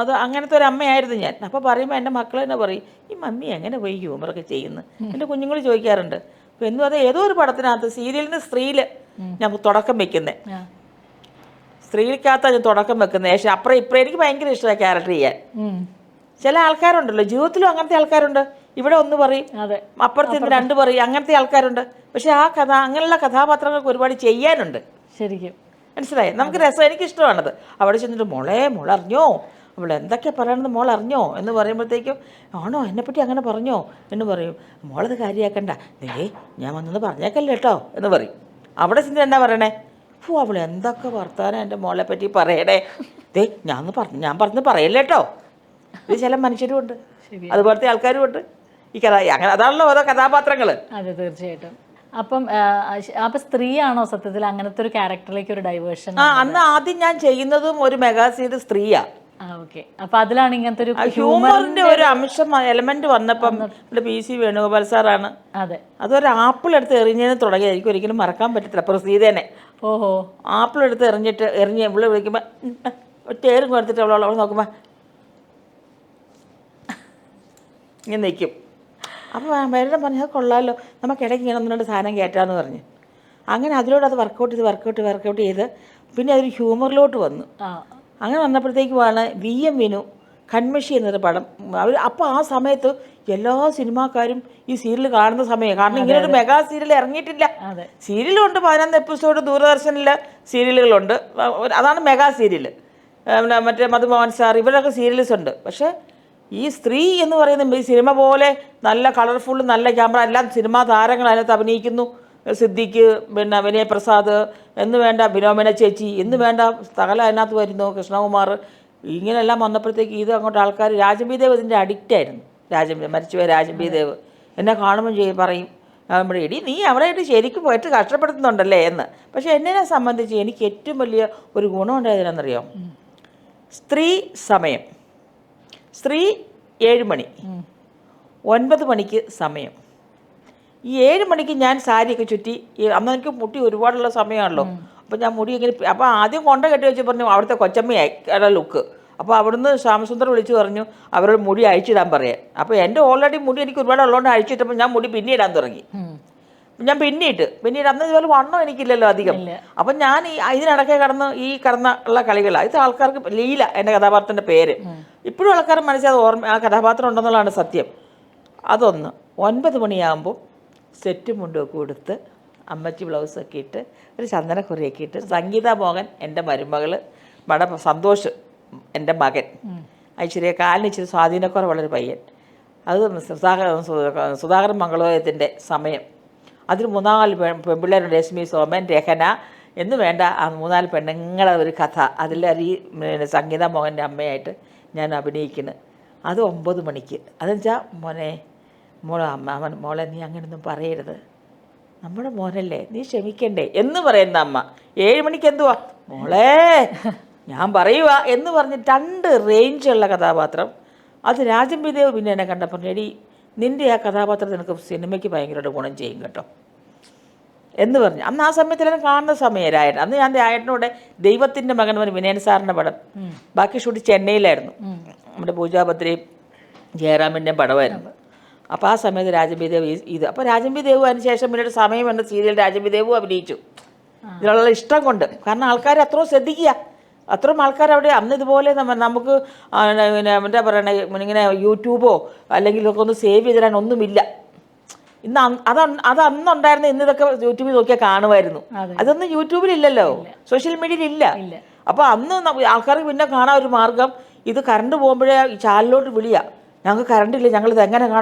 അത് അങ്ങനത്തെ ഒരു അമ്മയായിരുന്നു ഞാൻ. അപ്പോൾ പറയുമ്പോൾ എൻ്റെ മക്കൾ തന്നെ പറയും, ഈ മമ്മി എങ്ങനെ പോയി ഹ്യൂമറൊക്കെ ചെയ്യുന്നു. എൻ്റെ കുഞ്ഞുങ്ങൾ ചോദിക്കാറുണ്ട്. അപ്പോൾ എന്നും അത് ഏതോ ഒരു പടത്തിനകത്ത് സീരിയലിന് സ്ത്രീയിൽ ഞാൻ തുടക്കം വെക്കുന്നത്, സ്ത്രീക്കകത്താണ് ഞാൻ തുടക്കം വെക്കുന്നത്. പക്ഷേ അപ്പുറം ഇപ്പുറം എനിക്ക് ഭയങ്കര ഇഷ്ടമാണ് ക്യാരക്ടർ ചെയ്യാൻ. ചില ആൾക്കാരുണ്ടല്ലോ, ജീവിതത്തിലും അങ്ങനത്തെ ആൾക്കാരുണ്ട്. ഇവിടെ ഒന്ന് പറയും, അപ്പുറത്ത് നിന്ന് രണ്ട് പറയും, അങ്ങനത്തെ ആൾക്കാരുണ്ട്. പക്ഷെ ആ അങ്ങനെയുള്ള കഥാപാത്രങ്ങൾക്ക് ഒരുപാട് ചെയ്യാനുണ്ട്. ശരിക്കും മനസ്സിലായി? നമുക്ക് രസം, എനിക്കിഷ്ടമാണത്. അവിടെ ചെന്നിട്ട് മോളറിഞ്ഞോ, അവൾ എന്തൊക്കെ പറയണമെന്ന് മോളറിഞ്ഞോ എന്ന് പറയുമ്പോഴത്തേക്കും, ആണോ എന്നെപ്പറ്റി അങ്ങനെ പറഞ്ഞോ എന്ന് പറയും. മോളത് കാര്യമാക്കണ്ട, ഞാൻ വന്നത് പറഞ്ഞേക്കല്ലേ കേട്ടോ എന്ന് പറയും. അവിടെ ചെന്ന് എന്നാ പറയണേ, അവൾ എന്തൊക്കെ വർത്താനം എൻ്റെ മോളെ പറ്റി പറയണേ, ദേ ഞാൻ പറഞ്ഞ് പറയല്ലേ കേട്ടോ. ഇത് ചില മനുഷ്യരും ഉണ്ട്, അതുപോലത്തെ ആൾക്കാരും ഉണ്ട് ഈ കഥ. അങ്ങനെ അതാണല്ലോ ഓരോ കഥാപാത്രങ്ങൾ. അതെ, തീർച്ചയായിട്ടും. അപ്പം സ്ത്രീയാണോ സത്യത്തിൽ അങ്ങനത്തെ ഒരു ക്യാരക്ടറിലേക്ക് ഒരു ഡൈവേർഷൻ? അന്ന് ആദ്യം ഞാൻ ചെയ്യുന്നതും ഒരു മെഗാസീരിയൽ സ്ത്രീയാ. ഓക്കെ. അപ്പൊ അതിലാണ് ഇങ്ങനത്തെ ഒരു ഹ്യൂമറിന്റെ ഒരു അംശം എലമെന്റ് വന്നപ്പം PC വേണുഗോപാൽ സാറാണ്. അതെ, അതൊരു ആപ്പിൾ എടുത്ത് എറിഞ്ഞതിന് തുടങ്ങി. എനിക്ക് ഒരിക്കലും മറക്കാൻ പറ്റത്തില്ല. പ്രസീതേനെ ഓഹോ, ആപ്പിൾ എടുത്ത് എറിഞ്ഞ് ഇവിടെ വിളിക്കുമ്പോൾ ടേറും കൊടുത്തിട്ട് അവൾ നോക്കുമ്പോൾ ഇങ്ങനെ നിൽക്കും. അപ്പോൾ വേറെ പറഞ്ഞാൽ കൊള്ളാമല്ലോ, നമുക്ക് ഇടയ്ക്ക് ഇങ്ങനെ 1-2 സാധനം കയറ്റാമെന്ന് പറഞ്ഞ് അങ്ങനെ അതിലൂടെ അത് വർക്കൗട്ട് ചെയ്ത് പിന്നെ അതൊരു ഹ്യൂമറിലോട്ട് വന്നു. അങ്ങനെ വന്നപ്പോഴത്തേക്കുമാണ് VM വിനു കൺമഷി എന്നൊരു പടം. അപ്പോൾ ആ സമയത്ത് എല്ലാ സിനിമാക്കാരും ഈ സീരിയൽ കാണുന്ന സമയം, കാരണം ഇങ്ങനെ ഒരു മെഗാ സീരിയൽ ഇറങ്ങിയിട്ടില്ല. സീരിയലുണ്ട്, 11 എപ്പിസോഡ് ദൂരദർശനിലെ സീരിയലുകളുണ്ട്, അതാണ് മെഗാ സീരിയൽ. മറ്റേ മധുമോഹൻ സാർ ഇവരൊക്കെ സീരിയൽസ് ഉണ്ട്. പക്ഷേ ഈ സ്ത്രീ എന്ന് പറയുന്ന ഈ സിനിമ പോലെ നല്ല കളർഫുൾ, നല്ല ക്യാമറ, എല്ലാം സിനിമാ താരങ്ങൾ അതിനകത്ത് അഭിനയിക്കുന്നു. സിദ്ദിഖ്, പിന്നെ വിനയ പ്രസാദ് എന്ന് വേണ്ട, ബിനോമിന ചേച്ചി എന്ന് വേണ്ട, സകല അതിനകത്ത് വരുന്നു, കൃഷ്ണകുമാർ, ഇങ്ങനെയെല്ലാം വന്നപ്പോഴത്തേക്ക് ഇത് അങ്ങോട്ട് ആൾക്കാർ, രാജംബി ദേവ് ഇതിൻ്റെ അഡിക്റ്റായിരുന്നു. മരിച്ചുപോയ രാജംബി ദേവ് എന്നെ കാണുമ്പോൾ പറയും, നമ്മുടെ ഇടി നീ അവരായിട്ട് ശരിക്കും പോയിട്ട് കഷ്ടപ്പെടുത്തുന്നുണ്ടല്ലേ എന്ന്. പക്ഷേ എന്നെ സംബന്ധിച്ച് എനിക്ക് ഏറ്റവും വലിയ ഒരു ഗുണമുണ്ടായതിനെന്നറിയാം, സ്ത്രീ സമയം. സ്ത്രീ 7 മണി, 9 മണിക്ക് സമയം. ഈ 7 മണിക്ക് ഞാൻ സാരിയൊക്കെ ചുറ്റി, അന്ന് എനിക്ക് മുടി ഒരുപാടുള്ള സമയമാണല്ലോ. അപ്പോൾ ഞാൻ മുടി ഇങ്ങനെ, അപ്പോൾ ആദ്യം കൊണ്ട കെട്ടി വെച്ച് പറഞ്ഞു അവിടുത്തെ കൊച്ചമ്മയായി ലുക്ക്. അപ്പോൾ അവിടുന്ന് ശ്യാമസുന്ദർ വിളിച്ച് പറഞ്ഞു അവരോട് മുടി അഴിച്ചിടാൻ പറയാൻ. അപ്പോൾ എൻ്റെ ഓൾറെഡി മുടി എനിക്ക് ഒരുപാട് ഉള്ളതുകൊണ്ട് അഴിച്ചിട്ടപ്പോൾ ഞാൻ മുടി പിന്നിടാൻ തുടങ്ങി. ഞാൻ പിന്നീട് അന്ന് ഇതുപോലെ വണ്ണം എനിക്കില്ലല്ലോ അധികം. അപ്പം ഞാൻ ഇതിനിടയ്ക്ക് കടന്നുള്ള കളികളാണ് ഇത്. ആൾക്കാർക്ക് ലീല എൻ്റെ കഥാപാത്രത്തിൻ്റെ പേര് ഇപ്പോഴും ആൾക്കാർ മനസ്സിൽ അത് ഓർമ്മ, ആ കഥാപാത്രം ഉണ്ടെന്നുള്ളതാണ് സത്യം. അതൊന്ന് 9 മണിയാകുമ്പോൾ സെറ്റും മുണ്ടൊക്കെ കൊടുത്ത് അമ്മച്ചി ബ്ലൗസൊക്കെ ഇട്ട് ഒരു ചന്ദനക്കുറിയൊക്കെ ഇട്ട്, സംഗീത മോഹൻ എൻ്റെ മരുമകൾ, സന്തോഷ് എൻ്റെ മകൻ, ഇച്ചിരി കാലിന് ഇച്ചിരി സ്വാധീനക്കുറവുള്ളൊരു പയ്യൻ, അത് സുധാകരൻ മംഗളോയത്തിൻ്റെ സമയം. അതിൽ 3-4 പെൺപിള്ളേരുണ്ട്, രശ്മി, സോമൻ, രഹന എന്ന് വേണ്ട 3-4 പെണ്ണുങ്ങളെ ഒരു കഥ. അതിൽ സംഗീത മോഹൻ്റെ അമ്മയായിട്ട് ഞാൻ അഭിനയിക്കുന്നത്. അത് 9 മണിക്ക്. അതെന്ന് വെച്ചാൽ മോളെ നീ അങ്ങനെയൊന്നും പറയരുത്, നമ്മുടെ മോനല്ലേ, നീ ക്ഷമിക്കണ്ടേ എന്ന് പറയുന്ന അമ്മ. 7 മണിക്ക് എന്തുവാ മോളെ ഞാൻ പറയുക എന്ന് പറഞ്ഞ് 2 റേഞ്ചുള്ള കഥാപാത്രം. അത് രാജംബി ദേവ് പിന്നെ എന്നെ കണ്ടപ്പോൾ എടി നിൻ്റെ ആ കഥാപാത്രം നിനക്ക് സിനിമയ്ക്ക് ഭയങ്കരമായിട്ട് ഗുണം ചെയ്യും കേട്ടോ എന്ന് പറഞ്ഞു. അന്ന് ആ സമയത്ത് കാണുന്ന സമയം രായൻ. അന്ന് ഞാൻ രായനോടെ ദൈവത്തിൻ്റെ മകൻ വിനയൻ സാറിൻ്റെ പടം, ബാക്കി ഷൂട്ട് ചെന്നൈയിലായിരുന്നു. നമ്മുടെ പൂജാഭദ്രയും ജയറാമിൻ്റെയും പടമായിരുന്നു. അപ്പോൾ ആ സമയത്ത് രാജംബി ദേവ് ഇത്. അപ്പോൾ രാജംബി ദേവ് അതിന് ശേഷം പിന്നീട് സമയം എന്ന സീരിയൽ രാജംബി ദേവും അഭിനയിച്ചു. ഇതിനുള്ള ഇഷ്ടം കൊണ്ട്, കാരണം ആൾക്കാർ അത്രയും ശ്രദ്ധിക്കുക, അത്രയും ആൾക്കാർ അവിടെ. അന്ന് ഇതുപോലെ നമുക്ക് എന്താ പറയണേ, ഇങ്ങനെ യൂട്യൂബോ അല്ലെങ്കിൽ ഇതൊക്കെ ഒന്ന് സേവ് ചെയ്തിടാൻ ഒന്നുമില്ല. ഇന്ന് അത് അന്നുണ്ടായിരുന്ന ഇന്ന് ഇതൊക്കെ യൂട്യൂബിൽ നോക്കിയാൽ കാണുമായിരുന്നു. അതൊന്നും യൂട്യൂബിലില്ലല്ലോ, സോഷ്യൽ മീഡിയയിലില്ല. അപ്പോൾ അന്ന് ആൾക്കാർക്ക് പിന്നെ കാണാൻ ഒരു മാർഗം, ഇത് കറണ്ട് പോകുമ്പോഴേ ഈ ചാനലിലോട്ട് വിളിയാ, ഞങ്ങൾക്ക് കറണ്ടില്ല, ഞങ്ങളിത്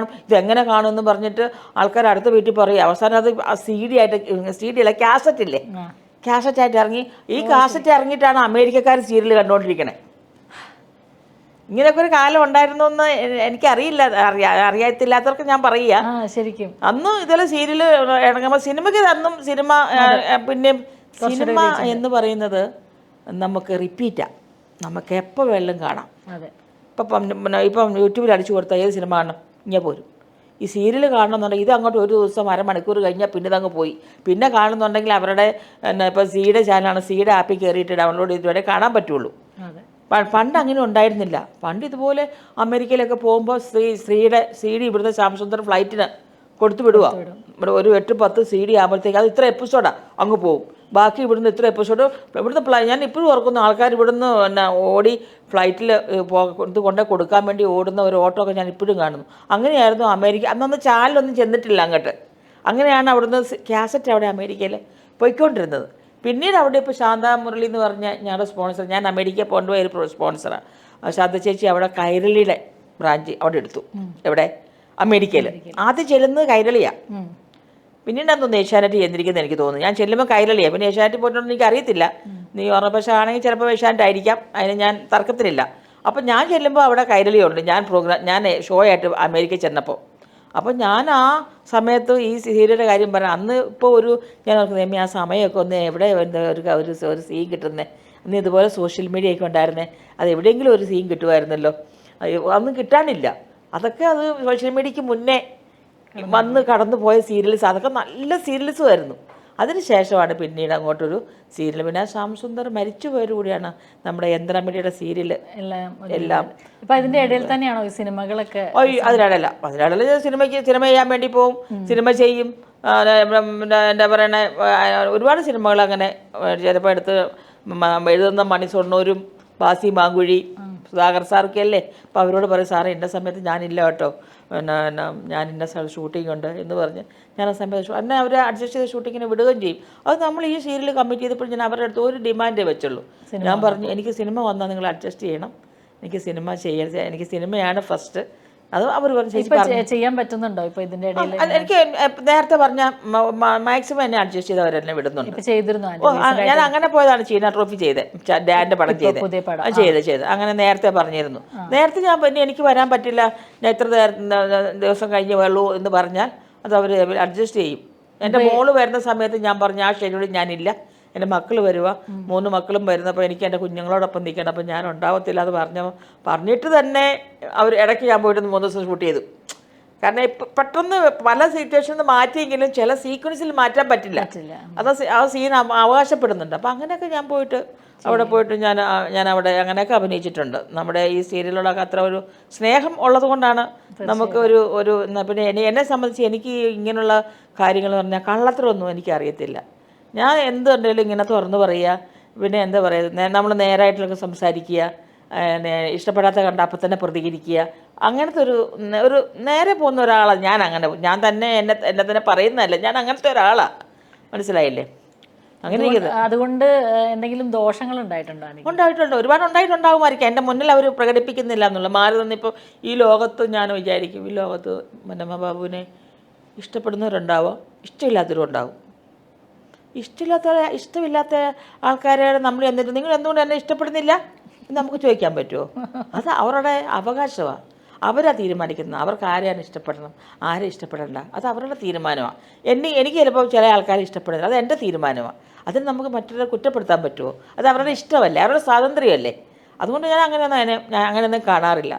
എങ്ങനെ കാണും എന്ന് പറഞ്ഞിട്ട് ആൾക്കാർ അടുത്ത വീട്ടിൽ പറയും. അവസാനം അത് CD അല്ല, കാസറ്റ് ഇല്ലേ, കാസറ്റായിട്ട് ഇറങ്ങി. ഈ കാസറ്റ് ഇറങ്ങിയിട്ടാണ് അമേരിക്കക്കാർ സീരിയൽ കണ്ടുകൊണ്ടിരിക്കണേ. ഇങ്ങനെയൊക്കെ ഒരു കാലം ഉണ്ടായിരുന്നു എന്ന് എനിക്കറിയില്ല, അറിയത്തില്ലാത്തവർക്ക് ഞാൻ പറയുക. ശരിക്കും അന്ന് ഇതെല്ലാം സീരിയൽ ഇറങ്ങുമ്പോൾ സിനിമയ്ക്ക് അന്നും സിനിമ, പിന്നെ സിനിമ എന്ന് പറയുന്നത് നമുക്ക് റിപ്പീറ്റാണ്, നമുക്ക് എപ്പോൾ വേണമെങ്കിലും കാണാം. ഇപ്പം യൂട്യൂബിൽ അടിച്ചു കൊടുത്താൽ ഏത് സിനിമ കാണണം ഇങ്ങനെ പോരും. ഈ സീരിയൽ കാണണമെന്നുണ്ടെങ്കിൽ ഇത് അങ്ങോട്ട് ഒരു ദിവസം 1/2 മണിക്കൂർ കഴിഞ്ഞാൽ പിന്നെ ഇതങ്ങ് പോയി. പിന്നെ കാണുന്നുണ്ടെങ്കിൽ അവരുടെ ഇപ്പോൾ സിയുടെ ചാനലാണ്, സിയുടെ ആപ്പിൽ കയറിയിട്ട് ഡൗൺലോഡ് ചെയ്തിട്ട് കാണാൻ പറ്റുള്ളൂ. പണ്ട് അങ്ങനെ ഉണ്ടായിരുന്നില്ല. പണ്ട് ഇതുപോലെ അമേരിക്കയിലൊക്കെ പോകുമ്പോൾ സ്ത്രീയുടെ CD ഇവിടുത്തെ ശ്യാമസുന്ദർ ഫ്ലൈറ്റിന് കൊടുത്തു വിടുക. ഇവിടെ ഒരു 8-10 CD ആകുമ്പോഴത്തേക്ക് അത് ഇത്ര എപ്പിസോഡാണ് അങ്ങ് പോകും. ബാക്കി ഇവിടുന്ന് ഇത്ര എപ്പിസോഡ് ഇവിടുന്ന് ഞാൻ ഇപ്പോഴും ഓർക്കുന്നു, ആൾക്കാർ ഇവിടുന്ന് ഓടി ഫ്ലൈറ്റിൽ കൊണ്ടു കൊടുക്കാൻ വേണ്ടി ഓടുന്ന ഒരു ഓട്ടോ ഒക്കെ ഞാൻ ഇപ്പോഴും കാണുന്നു. അങ്ങനെയായിരുന്നു അമേരിക്ക. അന്നൊന്നും ചാനലൊന്നും ചെന്നിട്ടില്ല അങ്ങോട്ട്. അങ്ങനെയാണ് അവിടുന്ന് കാസറ്റ് അവിടെ അമേരിക്കയിൽ പോയിക്കൊണ്ടിരുന്നത്. പിന്നീട് അവിടെ ഇപ്പോൾ ശാന്ത മുരളി എന്ന് പറഞ്ഞ ഞങ്ങളുടെ സ്പോൺസർ, ഞാൻ അമേരിക്കയിൽ കൊണ്ടുപോയ ഒരു സ്പോൺസറാണ് ശാന്ത ചേച്ചി. അവിടെ കൈരളിയുടെ ബ്രാഞ്ച് അവിടെ എടുത്തു. എവിടെ? അമേരിക്കയിൽ. ആദ്യം ചെല്ലുന്നത് കൈരളിയാണ്. പിന്നീട് അതൊന്നും ഏഷ്യാനെറ്റ് ചെയ്തിരിക്കുന്നത് എനിക്ക് തോന്നുന്നു. ഞാൻ ചെല്ലുമ്പോൾ കൈരളിയാണ്, പിന്നെ ഏഷ്യാനെറ്റ് പോയിട്ടുണ്ടെന്ന് എനിക്ക് അറിയത്തില്ല. നീ ഓർമ്മ പക്ഷേ ആണെങ്കിൽ ചിലപ്പോൾ ഏഷ്യാനെറ്റ് ആയിരിക്കാം, അതിന് ഞാൻ തർക്കത്തിലില്ല. അപ്പം ഞാൻ ചെല്ലുമ്പോൾ അവിടെ കൈരളിയുണ്ട്. ഞാൻ ഷോ ആയിട്ട് അമേരിക്കയിൽ ചെന്നപ്പോൾ. അപ്പോൾ ഞാൻ ആ സമയത്ത് ഈ സീരിയലിൻ്റെ കാര്യം പറയാം. അന്ന് ഇപ്പോൾ ഞാൻ ഓർക്കുന്നത് ആ സമയമൊക്കെ ഒന്ന് എവിടെ ഒരു സീൻ കിട്ടുന്നത്. അന്ന് ഇതുപോലെ സോഷ്യൽ മീഡിയ ഒക്കെ ഉണ്ടായിരുന്നേ, അത് എവിടെയെങ്കിലും ഒരു സീൻ കിട്ടുമായിരുന്നല്ലോ. അന്ന് കിട്ടാനില്ല. അതൊക്കെ അത് സോഷ്യൽ മീഡിയയ്ക്ക് മുന്നേ വന്ന് കടന്നു പോയ സീരിയൽസ്, അതൊക്കെ നല്ല സീരിയൽസും ആയിരുന്നു. അതിന് ശേഷമാണ് പിന്നീട് അങ്ങോട്ടൊരു സീരിയൽ. പിന്നെ ശ്യാംസുന്ദർ മരിച്ചു പോയതോടുകൂടിയാണ് നമ്മുടെ യന്ത്രമടിയുടെ സീരിയൽ എല്ലാം. ഇപ്പം അതിൻ്റെ ഇടയിൽ തന്നെയാണോ ഈ സിനിമകളൊക്കെ? അതിനിടയിൽ സിനിമ ചെയ്യാൻ വേണ്ടി പോവും, സിനിമ ചെയ്യും. എന്താ പറയണേ, ഒരുപാട് സിനിമകൾ അങ്ങനെ ചിലപ്പോൾ എടുത്ത് എഴുതുന്ന മണി ഷൊർണൂരും ബാസി മാങ്കുഴി സുധാകർ സാറൊക്കെ അല്ലേ. അപ്പോൾ അവരോട് പറയും, സാറേ ഇന്ന സമയത്ത് ഞാനില്ല കേട്ടോ, ഞാൻ ഇന്ന സ്ഥലത്ത് ഷൂട്ടിംഗ് ഉണ്ട് എന്ന് പറഞ്ഞ് ഞാൻ ആ സമയത്ത് എന്നെ അവർ അഡ്ജസ്റ്റ് ചെയ്ത് ഷൂട്ടിങ്ങിന് വിടുകയും ചെയ്യും. അത് നമ്മൾ ഈ സീരിയൽ കമ്മിറ്റ് ചെയ്തപ്പോൾ ഞാൻ അവരുടെ അടുത്ത് ഒരു ഡിമാൻഡേ വെച്ചുള്ളൂ. ഞാൻ പറഞ്ഞു, എനിക്ക് സിനിമ വന്നാൽ നിങ്ങൾ അഡ്ജസ്റ്റ് ചെയ്യണം, എനിക്ക് സിനിമ ചെയ്യരുത്, എനിക്ക് സിനിമയാണ് ഫസ്റ്റ്. അത് അവർ ചെയ്യാൻ പറ്റുന്നുണ്ടോ ഇപ്പോൾ ഇതിൻ്റെ ഇടയിൽ? എനിക്ക് നേരത്തെ പറഞ്ഞ മാക്സിമം എന്നെ അഡ്ജസ്റ്റ് ചെയ്ത് അവരെന്നെ വിടുന്നുണ്ട്. ഞാൻ അങ്ങനെ പോയതാണ് ചീന ട്രോഫി ചെയ്തത്, ഡാൻ്റെ പടം ചെയ്ത് അങ്ങനെ നേരത്തെ പറഞ്ഞിരുന്നു. നേരത്തെ ഞാൻ എനിക്ക് വരാൻ പറ്റില്ല, ഞാൻ ഇത്ര ദിവസം കഴിഞ്ഞ് വേളൂ എന്ന് പറഞ്ഞാൽ അത് അവർ അഡ്ജസ്റ്റ് ചെയ്യും. എൻ്റെ മോള് വരുന്ന സമയത്ത് ഞാൻ പറഞ്ഞു ആ ഷെഡ്യൂളിൽ ഞാനില്ല, എൻ്റെ മക്കൾ വരുക, 3 മക്കളും വരുന്നപ്പോൾ എനിക്ക് എൻ്റെ കുഞ്ഞുങ്ങളോടൊപ്പം നിൽക്കണം, അപ്പോൾ ഞാൻ ഉണ്ടാവത്തില്ല. അത് പറഞ്ഞിട്ട് തന്നെ അവർ ഇടയ്ക്ക് ഞാൻ പോയിട്ട് 3 ദിവസം ഷൂട്ട് ചെയ്തു. കാരണം ഇപ്പം പെട്ടെന്ന് പല സിറ്റുവേഷനിൽ മാറ്റിയെങ്കിലും ചില സീക്വൻസിൽ മാറ്റാൻ പറ്റില്ല, അത് ആ സീൻ അവകാശപ്പെടുന്നുണ്ട്. അപ്പോൾ അങ്ങനെയൊക്കെ ഞാൻ പോയിട്ട് അവിടെ പോയിട്ട് ഞാൻ അവിടെ അങ്ങനെയൊക്കെ അഭിനയിച്ചിട്ടുണ്ട്. നമ്മുടെ ഈ സീരിയലുകളൊക്കെ അത്ര ഒരു സ്നേഹം ഉള്ളത് കൊണ്ടാണ് നമുക്ക് ഒരു പിന്നെ എന്നെ സംബന്ധിച്ച് എനിക്ക് ഇങ്ങനെയുള്ള കാര്യങ്ങൾ പറഞ്ഞാൽ കള്ളത്തരമൊന്നും എനിക്കറിയത്തില്ല. ഞാൻ എന്തുണ്ടെങ്കിലും ഇങ്ങനെ തുറന്നു പറയുക, പിന്നെ എന്താ പറയുക, നമ്മൾ നേരായിട്ടുള്ളൊക്കെ സംസാരിക്കുക, ഇഷ്ടപ്പെടാത്ത കണ്ട അപ്പം തന്നെ പ്രതികരിക്കുക, അങ്ങനത്തെ ഒരു നേരെ പോകുന്ന ഒരാളാണ് ഞാൻ തന്നെ എന്നെ തന്നെ പറയുന്നതല്ല, ഞാൻ അങ്ങനത്തെ ഒരാളാണ്. മനസ്സിലായില്ലേ? അങ്ങനെ അതുകൊണ്ട് എന്തെങ്കിലും ദോഷങ്ങൾ ഉണ്ടായിട്ടുണ്ട്? ഒരുപാട് ഉണ്ടായിട്ടുണ്ടാകുമായിരിക്കും. എൻ്റെ മുന്നിൽ അവർ പ്രകടിപ്പിക്കുന്നില്ല എന്നുള്ള മാറി നിന്നിപ്പോൾ ഈ ലോകത്ത് ഞാൻ വിചാരിക്കും, ഈ ലോകത്ത് മനോരമ ബാബുവിനെ ഇഷ്ടപ്പെടുന്നവരുണ്ടാവും, ഇഷ്ടമില്ലാത്തവരും ഉണ്ടാവും. ഇഷ്ടമില്ലാത്ത ആൾക്കാരെ നമ്മൾ എന്നിട്ട് നിങ്ങൾ എന്തുകൊണ്ട് എന്നെ ഇഷ്ടപ്പെടുന്നില്ല എന്ന് നമുക്ക് ചോദിക്കാൻ പറ്റുമോ? അത് അവരുടെ അവകാശമാണ്, അവരാ തീരുമാനിക്കുന്നത്. അവർക്ക് ആരെയാണ് ഇഷ്ടപ്പെടണം, ആരെ ഇഷ്ടപ്പെടേണ്ട, അത് അവരുടെ തീരുമാനമാണ്. എനിക്ക് ചിലപ്പോൾ ചില ആൾക്കാരെ ഇഷ്ടപ്പെടുന്നില്ല, അത് എൻ്റെ തീരുമാനമാണ്. അതിന് നമുക്ക് മറ്റുള്ളവരെ കുറ്റപ്പെടുത്താൻ പറ്റുമോ? അത് അവരുടെ ഇഷ്ടമല്ലേ, അവരുടെ സ്വാതന്ത്ര്യമല്ലേ. അതുകൊണ്ട് ഞാൻ അങ്ങനെയൊന്നും കാണാറില്ല.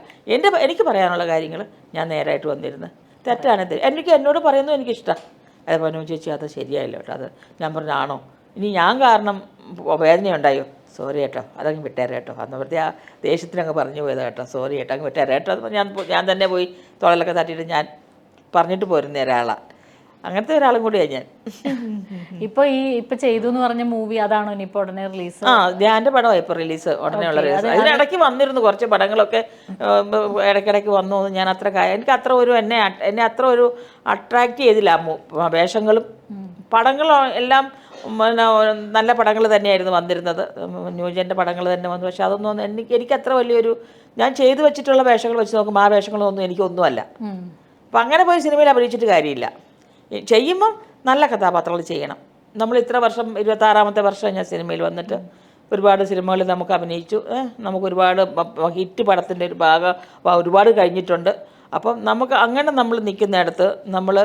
എനിക്ക് പറയാനുള്ള കാര്യങ്ങൾ ഞാൻ നേരായിട്ട് വന്നിരുന്നു. തെറ്റാണിത് എന്നോട് പറയുന്നത് എനിക്കിഷ്ടം. അതേപോലെ ചേച്ചി അത് ശരിയായില്ല കേട്ടോ, അത് ഞാൻ പറഞ്ഞാണോ, ഇനി ഞാൻ കാരണം വേദനയുണ്ടായോ, സോറി കേട്ടോ, അതങ്ങ് വിട്ടേരെ കേട്ടോ, അന്ന് വെറുതെ ആ ദേഷ്യത്തിനങ്ങ് പറഞ്ഞു പോയത് കേട്ടോ, സോറി കേട്ടോ, അങ്ങ് വിട്ടേരെ കേട്ടോ. അത് ഞാൻ തന്നെ പോയി തോളലൊക്കെ തട്ടിയിട്ട് ഞാൻ പറഞ്ഞിട്ട് പോരുന്ന ഒരാളാണ്. അങ്ങനത്തെ ഒരാളും കൂടിയാണ് ഞാൻ. ഇപ്പൊ ചെയ്തു എന്ന് പറഞ്ഞ മൂവി അതാണോ ഇനിയിപ്പോൾ ഉടനെ റിലീസ്? ധ്യാൻ്റെ പടമാണ് ഇപ്പോൾ റിലീസ്, ഉടനെയുള്ള റിലീസ്. അതിനിടയ്ക്ക് വന്നിരുന്നു കുറച്ച് പടങ്ങളൊക്കെ, ഇടയ്ക്കിടയ്ക്ക് വന്നു. ഞാൻ എനിക്ക് അത്ര ഒരു എന്നെ അത്ര ഒരു അട്രാക്റ്റ് ചെയ്തില്ല. വേഷങ്ങളും പടങ്ങളും എല്ലാം നല്ല പടങ്ങൾ തന്നെയായിരുന്നു വന്നിരുന്നത്, ന്യൂജൻ്റെ പടങ്ങൾ തന്നെ വന്നു. പക്ഷെ അതൊന്നും എനിക്ക് അത്ര വലിയൊരു, ഞാൻ ചെയ്തു വെച്ചിട്ടുള്ള വേഷങ്ങൾ വെച്ച് നോക്കുമ്പോൾ ആ വേഷങ്ങളൊന്നും എനിക്കൊന്നുമല്ല. അപ്പം അങ്ങനെ പോയി സിനിമയിൽ അഭിനയിച്ചിട്ട് കാര്യമില്ല. ചെയ്യുമ്പം നല്ല കഥാപാത്രങ്ങൾ ചെയ്യണം. നമ്മൾ ഇത്ര വർഷം 26ാമത്തെ വർഷം ഞാൻ സിനിമയിൽ വന്നിട്ട് ഒരുപാട് സിനിമകളിൽ നമുക്ക് അഭിനയിച്ചു. നമുക്ക് ഒരുപാട് ഹിറ്റ് പടത്തിൻ്റെ ഒരു ഭാഗം ഒരുപാട് കഴിഞ്ഞിട്ടുണ്ട്. അപ്പം നമുക്ക് അങ്ങനെ നമ്മൾ നിൽക്കുന്നിടത്ത് നമ്മൾ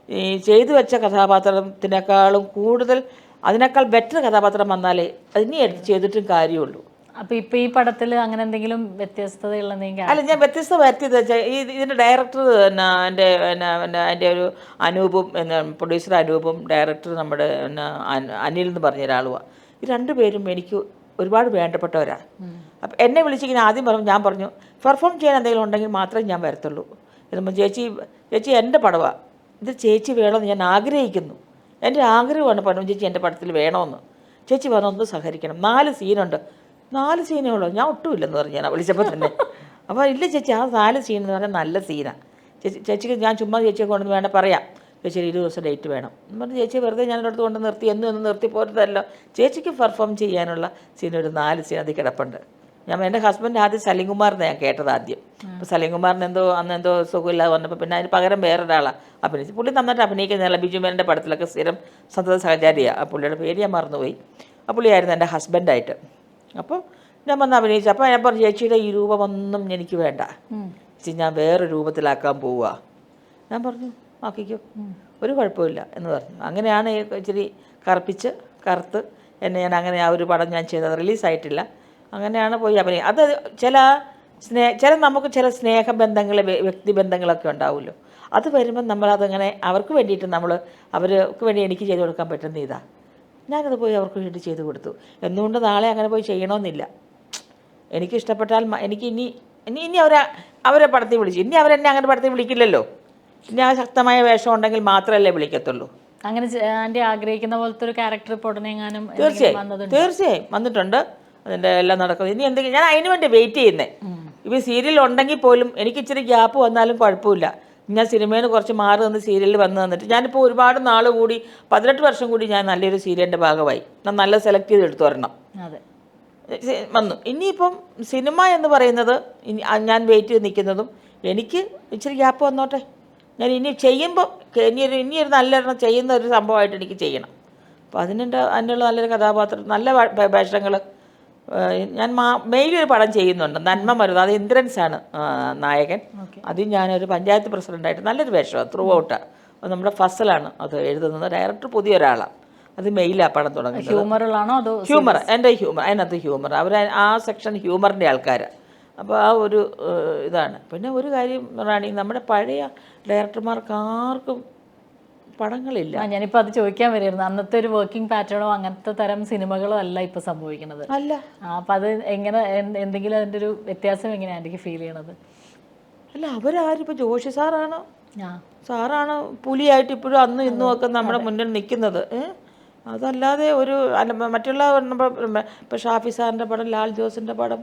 ഈ ചെയ്തു വെച്ച കഥാപാത്രത്തിനേക്കാളും കൂടുതൽ അതിനേക്കാൾ ബെറ്റർ കഥാപാത്രം വന്നാലേ അതിനെ എടുത്ത് ചെയ്തിട്ടും കാര്യമുള്ളൂ. അപ്പോൾ ഇപ്പോൾ ഈ പടത്തിൽ അങ്ങനെ എന്തെങ്കിലും വ്യത്യസ്തതയുള്ള എന്തെങ്കിലും? അല്ല, ഞാൻ വ്യത്യസ്ത വരുത്തിയത് വെച്ചാൽ ഇതിൻ്റെ ഡയറക്ടർ എൻ്റെ ഒരു അനൂപും, പ്രൊഡ്യൂസർ അനൂപും, ഡയറക്ടർ നമ്മുടെ അനിൽ എന്ന് പറഞ്ഞ ഒരാളുമാണ്. ഈ 2 പേരും എനിക്ക് ഒരുപാട് വേണ്ടപ്പെട്ടവരാണ്. അപ്പം എന്നെ വിളിച്ചിങ്ങനെ ആദ്യം ഞാൻ പറഞ്ഞു പെർഫോം ചെയ്യാൻ എന്തെങ്കിലും ഉണ്ടെങ്കിൽ മാത്രമേ ഞാൻ വരത്തുള്ളൂ. ഇതുമ്പോൾ ചേച്ചി എൻ്റെ പടമാണ്, ഇത് ചേച്ചി വേണമെന്ന് ഞാൻ ആഗ്രഹിക്കുന്നു, എൻ്റെ ആഗ്രഹമാണ് പറഞ്ഞു ചേച്ചി എൻ്റെ പടത്തിൽ വേണമെന്ന്. ചേച്ചി വന്നൊന്ന് സഹകരിക്കണം, 4 സീനുണ്ട്. 4 സീനേ ഉള്ളൂ, ഞാൻ ഒട്ടുമില്ലെന്ന് പറഞ്ഞു ഞാൻ വിളിച്ചപ്പോൾ തന്നെ. അപ്പോൾ ഇല്ല ചേച്ചി, ആ 4 സീൻ എന്ന് പറഞ്ഞാൽ നല്ല സീനാണ്. ചേച്ചിക്ക് ഞാൻ ചുമ്മാ ചേച്ചിയെ കൊണ്ടുവന്ന് വേണ്ട പറയാം, ചേച്ചി 20 ദിവസം ഡേറ്റ് വേണം എന്ന് പറഞ്ഞ് ചേച്ചി വെറുതെ ഞാനൊരു അടുത്ത് കൊണ്ട് നിർത്തി, എന്നും നിർത്തി പോരുതല്ലോ. ചേച്ചിക്ക് പെർഫോം ചെയ്യാനുള്ള സീൻ ഒരു 4 സീൻ അതിൽ കിടപ്പുണ്ട്. എൻ്റെ ഹസ്ബൻഡ് ആദ്യം സലീംകുമാറിനെ ഞാൻ കേട്ടത് ആദ്യം. അപ്പോൾ സലീംകുമാറിന് അന്ന് സുഖമില്ലാതെ വന്നപ്പോൾ പിന്നെ അതിന് പകരം വേറൊരാളാണ് അഭിനയിച്ചു. പുള്ളി നന്നായിട്ട് അഭിനയിക്കുന്നില്ല. ബിജു മേനൻ്റെ പടത്തിലൊക്കെ സ്ഥിരം സന്തത സഹചാരിയാണ്. ആ പുള്ളിയുടെ പേര് ഞാൻ മറന്നുപോയി. ആ പുള്ളിയായിരുന്നു എൻ്റെ ഹസ്ബൻഡായിട്ട്. അപ്പോൾ ഞാൻ വന്ന് അഭിനയിച്ചു. അപ്പോൾ ഞാൻ പറഞ്ഞു, ചേച്ചിയുടെ ഈ രൂപമൊന്നും എനിക്ക് വേണ്ട, ചേച്ചി ഞാൻ വേറെ രൂപത്തിലാക്കാൻ പോവുക. ഞാൻ പറഞ്ഞു ആക്കിക്കോ, ഒരു കുഴപ്പമില്ല എന്ന് പറഞ്ഞു. അങ്ങനെയാണ് ഇച്ചിരി കറുത്ത് എന്നെ ഞാൻ അങ്ങനെ ആ ഒരു പടം ഞാൻ ചെയ്തത്. റിലീസായിട്ടില്ല. അങ്ങനെയാണ് പോയി അഭിനയം. അത് ചില നമുക്ക് ചില സ്നേഹബന്ധങ്ങൾ, വ്യക്തിബന്ധങ്ങളൊക്കെ ഉണ്ടാവുമല്ലോ. അത് വരുമ്പം നമ്മളതങ്ങനെ അവർക്ക് വേണ്ടിയിട്ട് അവർക്ക് വേണ്ടി എനിക്ക് ചെയ്തു കൊടുക്കാൻ പറ്റുന്ന ഇതാ, ഞാനത് പോയി അവർക്ക് വേണ്ടി ചെയ്തു കൊടുത്തു. എന്തുകൊണ്ട് നാളെ അങ്ങനെ പോയി ചെയ്യണമെന്നില്ല. എനിക്കിഷ്ടപ്പെട്ടാൽ എനിക്ക് ഇനി അവരെ പടത്തിൽ വിളിച്ചു. ഇനി അവരെന്നെ അങ്ങനെ പടത്തിൽ വിളിക്കില്ലല്ലോ. ഇനി ആ ശക്തമായ വേഷം ഉണ്ടെങ്കിൽ മാത്രമല്ലേ വിളിക്കത്തുള്ളൂ. അങ്ങനെ ആൻറ്റി ആഗ്രഹിക്കുന്ന പോലത്തെ ഒരു ക്യാരക്ടർ ഇപ്പോൾ ഉടനെങ്ങാനും തീർച്ചയായും വന്നിട്ടുണ്ട്. അതിൻ്റെ എല്ലാം നടക്കുന്നത്. ഇനി എന്തെങ്കിലും ഞാൻ അതിന് വേണ്ടി വെയിറ്റ് ചെയ്യുന്നേ. ഇപ്പോൾ സീരിയൽ ഉണ്ടെങ്കിൽ പോലും എനിക്ക് ഇച്ചിരി ഗ്യാപ്പ് വന്നാലും കുഴപ്പമില്ല. ഞാൻ സിനിമയിൽ നിന്ന് കുറച്ച് മാറി നിന്ന് സീരിയലിൽ വന്നിട്ട് ഞാനിപ്പോൾ ഒരുപാട് നാൾ കൂടി 18 വർഷം കൂടി ഞാൻ നല്ലൊരു സീരിയലിൻ്റെ ഭാഗമായി. ഞാൻ നല്ല സെലക്ട് ചെയ്ത് എടുത്തു വരണം വന്നു. ഇനിയിപ്പം സിനിമ എന്ന് പറയുന്നത് ഞാൻ വെയിറ്റ് ചെയ്ത് നിൽക്കുന്നതും എനിക്ക് ഇച്ചിരി ഗ്യാപ്പ് വന്നോട്ടെ. ഞാൻ ഇനി ചെയ്യുമ്പോൾ ഇനിയൊരു നല്ലൊരെണ്ണം ചെയ്യുന്ന ഒരു സംഭവമായിട്ട് എനിക്ക് ചെയ്യണം. അപ്പോൾ അതിനുള്ള നല്ലൊരു കഥാപാത്രം, നല്ല വേഷങ്ങൾ. ഞാൻ മെയിലൊരു പടം ചെയ്യുന്നുണ്ട്, നന്മ മരുന്ന്. അത് ഇന്ദ്രൻസാണ് നായകൻ. അത് ഞാനൊരു പഞ്ചായത്ത് പ്രസിഡൻ്റായിട്ട് നല്ലൊരു വേഷമാണ്, ത്രൂ ഔട്ടാണ്. നമ്മുടെ ഫസലാണ് അത് എഴുതുന്നത്. ഡയറക്ടർ പുതിയ ഒരാളാണ്. അത് മെയിലാണ് പടം തുടങ്ങുന്നത്. ഹ്യൂമറിലാണോ അതോ ഹ്യൂമർ? എൻ്റെ ഹ്യൂമർ, അതിനകത്ത് ഹ്യൂമർ. ആ സെക്ഷൻ ഹ്യൂമറിൻ്റെ ആൾക്കാരാണ്. അപ്പോൾ ആ ഒരു ഇതാണ്. പിന്നെ ഒരു കാര്യം പറയുകയാണെങ്കിൽ നമ്മുടെ പഴയ ഡയറക്ടർമാർക്ക് ആർക്കും പടങ്ങളില്ല. ഞാനിപ്പോൾ അത് ചോദിക്കാൻ വരുമായിരുന്നു. അന്നത്തെ ഒരു വർക്കിംഗ് പാറ്റേണോ അങ്ങനത്തെ തരം സിനിമകളോ അല്ല ഇപ്പോൾ സംഭവിക്കുന്നത്. അല്ല. അപ്പം അത് എങ്ങനെ, എന്തെങ്കിലും അതിൻ്റെ ഒരു വ്യത്യാസം എങ്ങനെയാണ് എനിക്ക് ഫീൽ ചെയ്യണത്? അല്ല, അവരാരും ഇപ്പോൾ ജോഷി സാറാണ് പുലിയായിട്ട് ഇപ്പോഴും അന്നും ഇന്നും ഒക്കെ നമ്മുടെ മുന്നിൽ നിൽക്കുന്നത്. അതല്ലാതെ മറ്റുള്ള ഇപ്പോൾ ഷാഫി സാറിൻ്റെ പടം, ലാൽ ജോസിൻ്റെ പടം,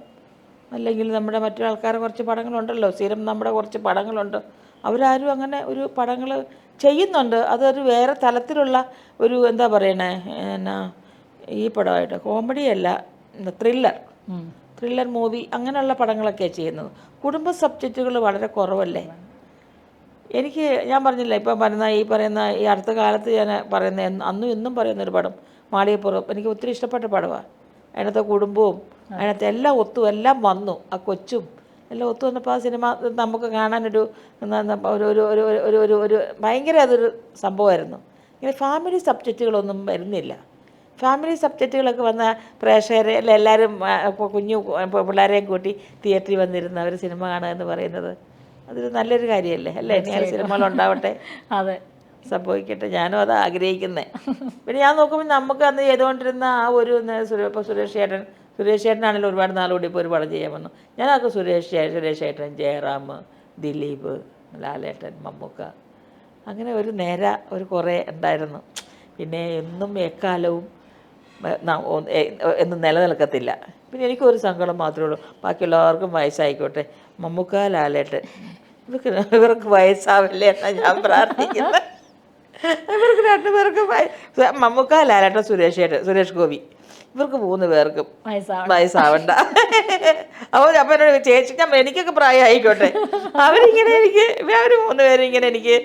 അല്ലെങ്കിൽ നമ്മുടെ മറ്റു ആൾക്കാരെ കുറച്ച് പടങ്ങളുണ്ടല്ലോ, സ്ഥിരം നമ്മുടെ കുറച്ച് പടങ്ങളുണ്ട്. അവരാരും അങ്ങനെ ഒരു പടങ്ങൾ ചെയ്യുന്നുണ്ട്. അതൊരു വേറെ തലത്തിലുള്ള ഒരു എന്താ പറയണേ, ഈ പടമായിട്ട് കോമഡിയല്ല, ത്രില്ലർ മൂവി അങ്ങനെയുള്ള പടങ്ങളൊക്കെയാണ് ചെയ്യുന്നത്. കുടുംബ സബ്ജക്റ്റുകൾ വളരെ കുറവല്ലേ. ഞാൻ പറഞ്ഞില്ല, ഇപ്പം ഈ അടുത്ത കാലത്ത് ഞാൻ അന്നും ഇന്നും പറയുന്നൊരു പടം മാളികപ്പുറം എനിക്ക് ഒത്തിരി ഇഷ്ടപ്പെട്ട പടമാണ്. അതിനകത്തെ കുടുംബവും അതിനകത്ത് എല്ലാം എല്ലാം വന്നു. ആ കൊച്ചും എല്ലാം ഒത്തു വന്നപ്പോൾ ആ സിനിമ നമുക്ക് കാണാനൊരു ഒരു ഭയങ്കര അതൊരു സംഭവമായിരുന്നു. ഇങ്ങനെ ഫാമിലി സബ്ജക്റ്റുകളൊന്നും വരുന്നില്ല. ഫാമിലി സബ്ജക്റ്റുകളൊക്കെ വന്ന പ്രേക്ഷകരെ എല്ലാവരും കുഞ്ഞു പിള്ളേരെയും കൂട്ടി തിയേറ്ററിൽ വന്നിരുന്ന് അവർ സിനിമ കാണുക എന്ന് പറയുന്നത് അതൊരു നല്ലൊരു കാര്യമല്ലേ അല്ലേ? ഇനി ആ സിനിമകളുണ്ടാവട്ടെ. അതെ, സംഭവിക്കട്ടെ. ഞാനും അത് ആഗ്രഹിക്കുന്നത്. പിന്നെ ഞാൻ നോക്കുമ്പോൾ നമുക്ക് അന്ന് ചെയ്തുകൊണ്ടിരുന്ന ആ ഒരു സുരേഷ് ചേട്ടനാണെങ്കിലും ഒരുപാട് നാളുകൂടി ഇപ്പോൾ ഒരു പടം ചെയ്യാൻ വന്നു. ഞാനൊക്കെ സുരേഷ് ചേട്ടൻ, ജയറാം, ദിലീപ്, ലാലേട്ടൻ, മമ്മൂക്ക, അങ്ങനെ ഒരു കുറേ ഉണ്ടായിരുന്നു. പിന്നെ എന്നും എക്കാലവും എന്നും നിലനിൽക്കത്തില്ല. പിന്നെ എനിക്കൊരു സങ്കടം മാത്രമേ ഉള്ളൂ, ബാക്കിയുള്ളവർക്കും വയസ്സായിക്കോട്ടെ. മമ്മൂക്ക, ലാലേട്ടൻ, ഇവർക്ക് വയസ്സാവില്ലേ എന്നാണ് ഞാൻ പ്രാർത്ഥിക്കുന്നത്. ഇവർക്ക് രണ്ടുപേർക്കും മമ്മൂക്ക, ലാലേട്ടൻ, സുരേഷ് ഗോപി, ഇവർക്ക് 3 പേർക്കും വയസ്സാവണ്ട. അപ്പോൾ എന്നോട് ചേച്ചി, എനിക്കൊക്കെ പ്രായമായിക്കോട്ടെ. അവർ 3 പേരും ഇങ്ങനെ എനിക്ക്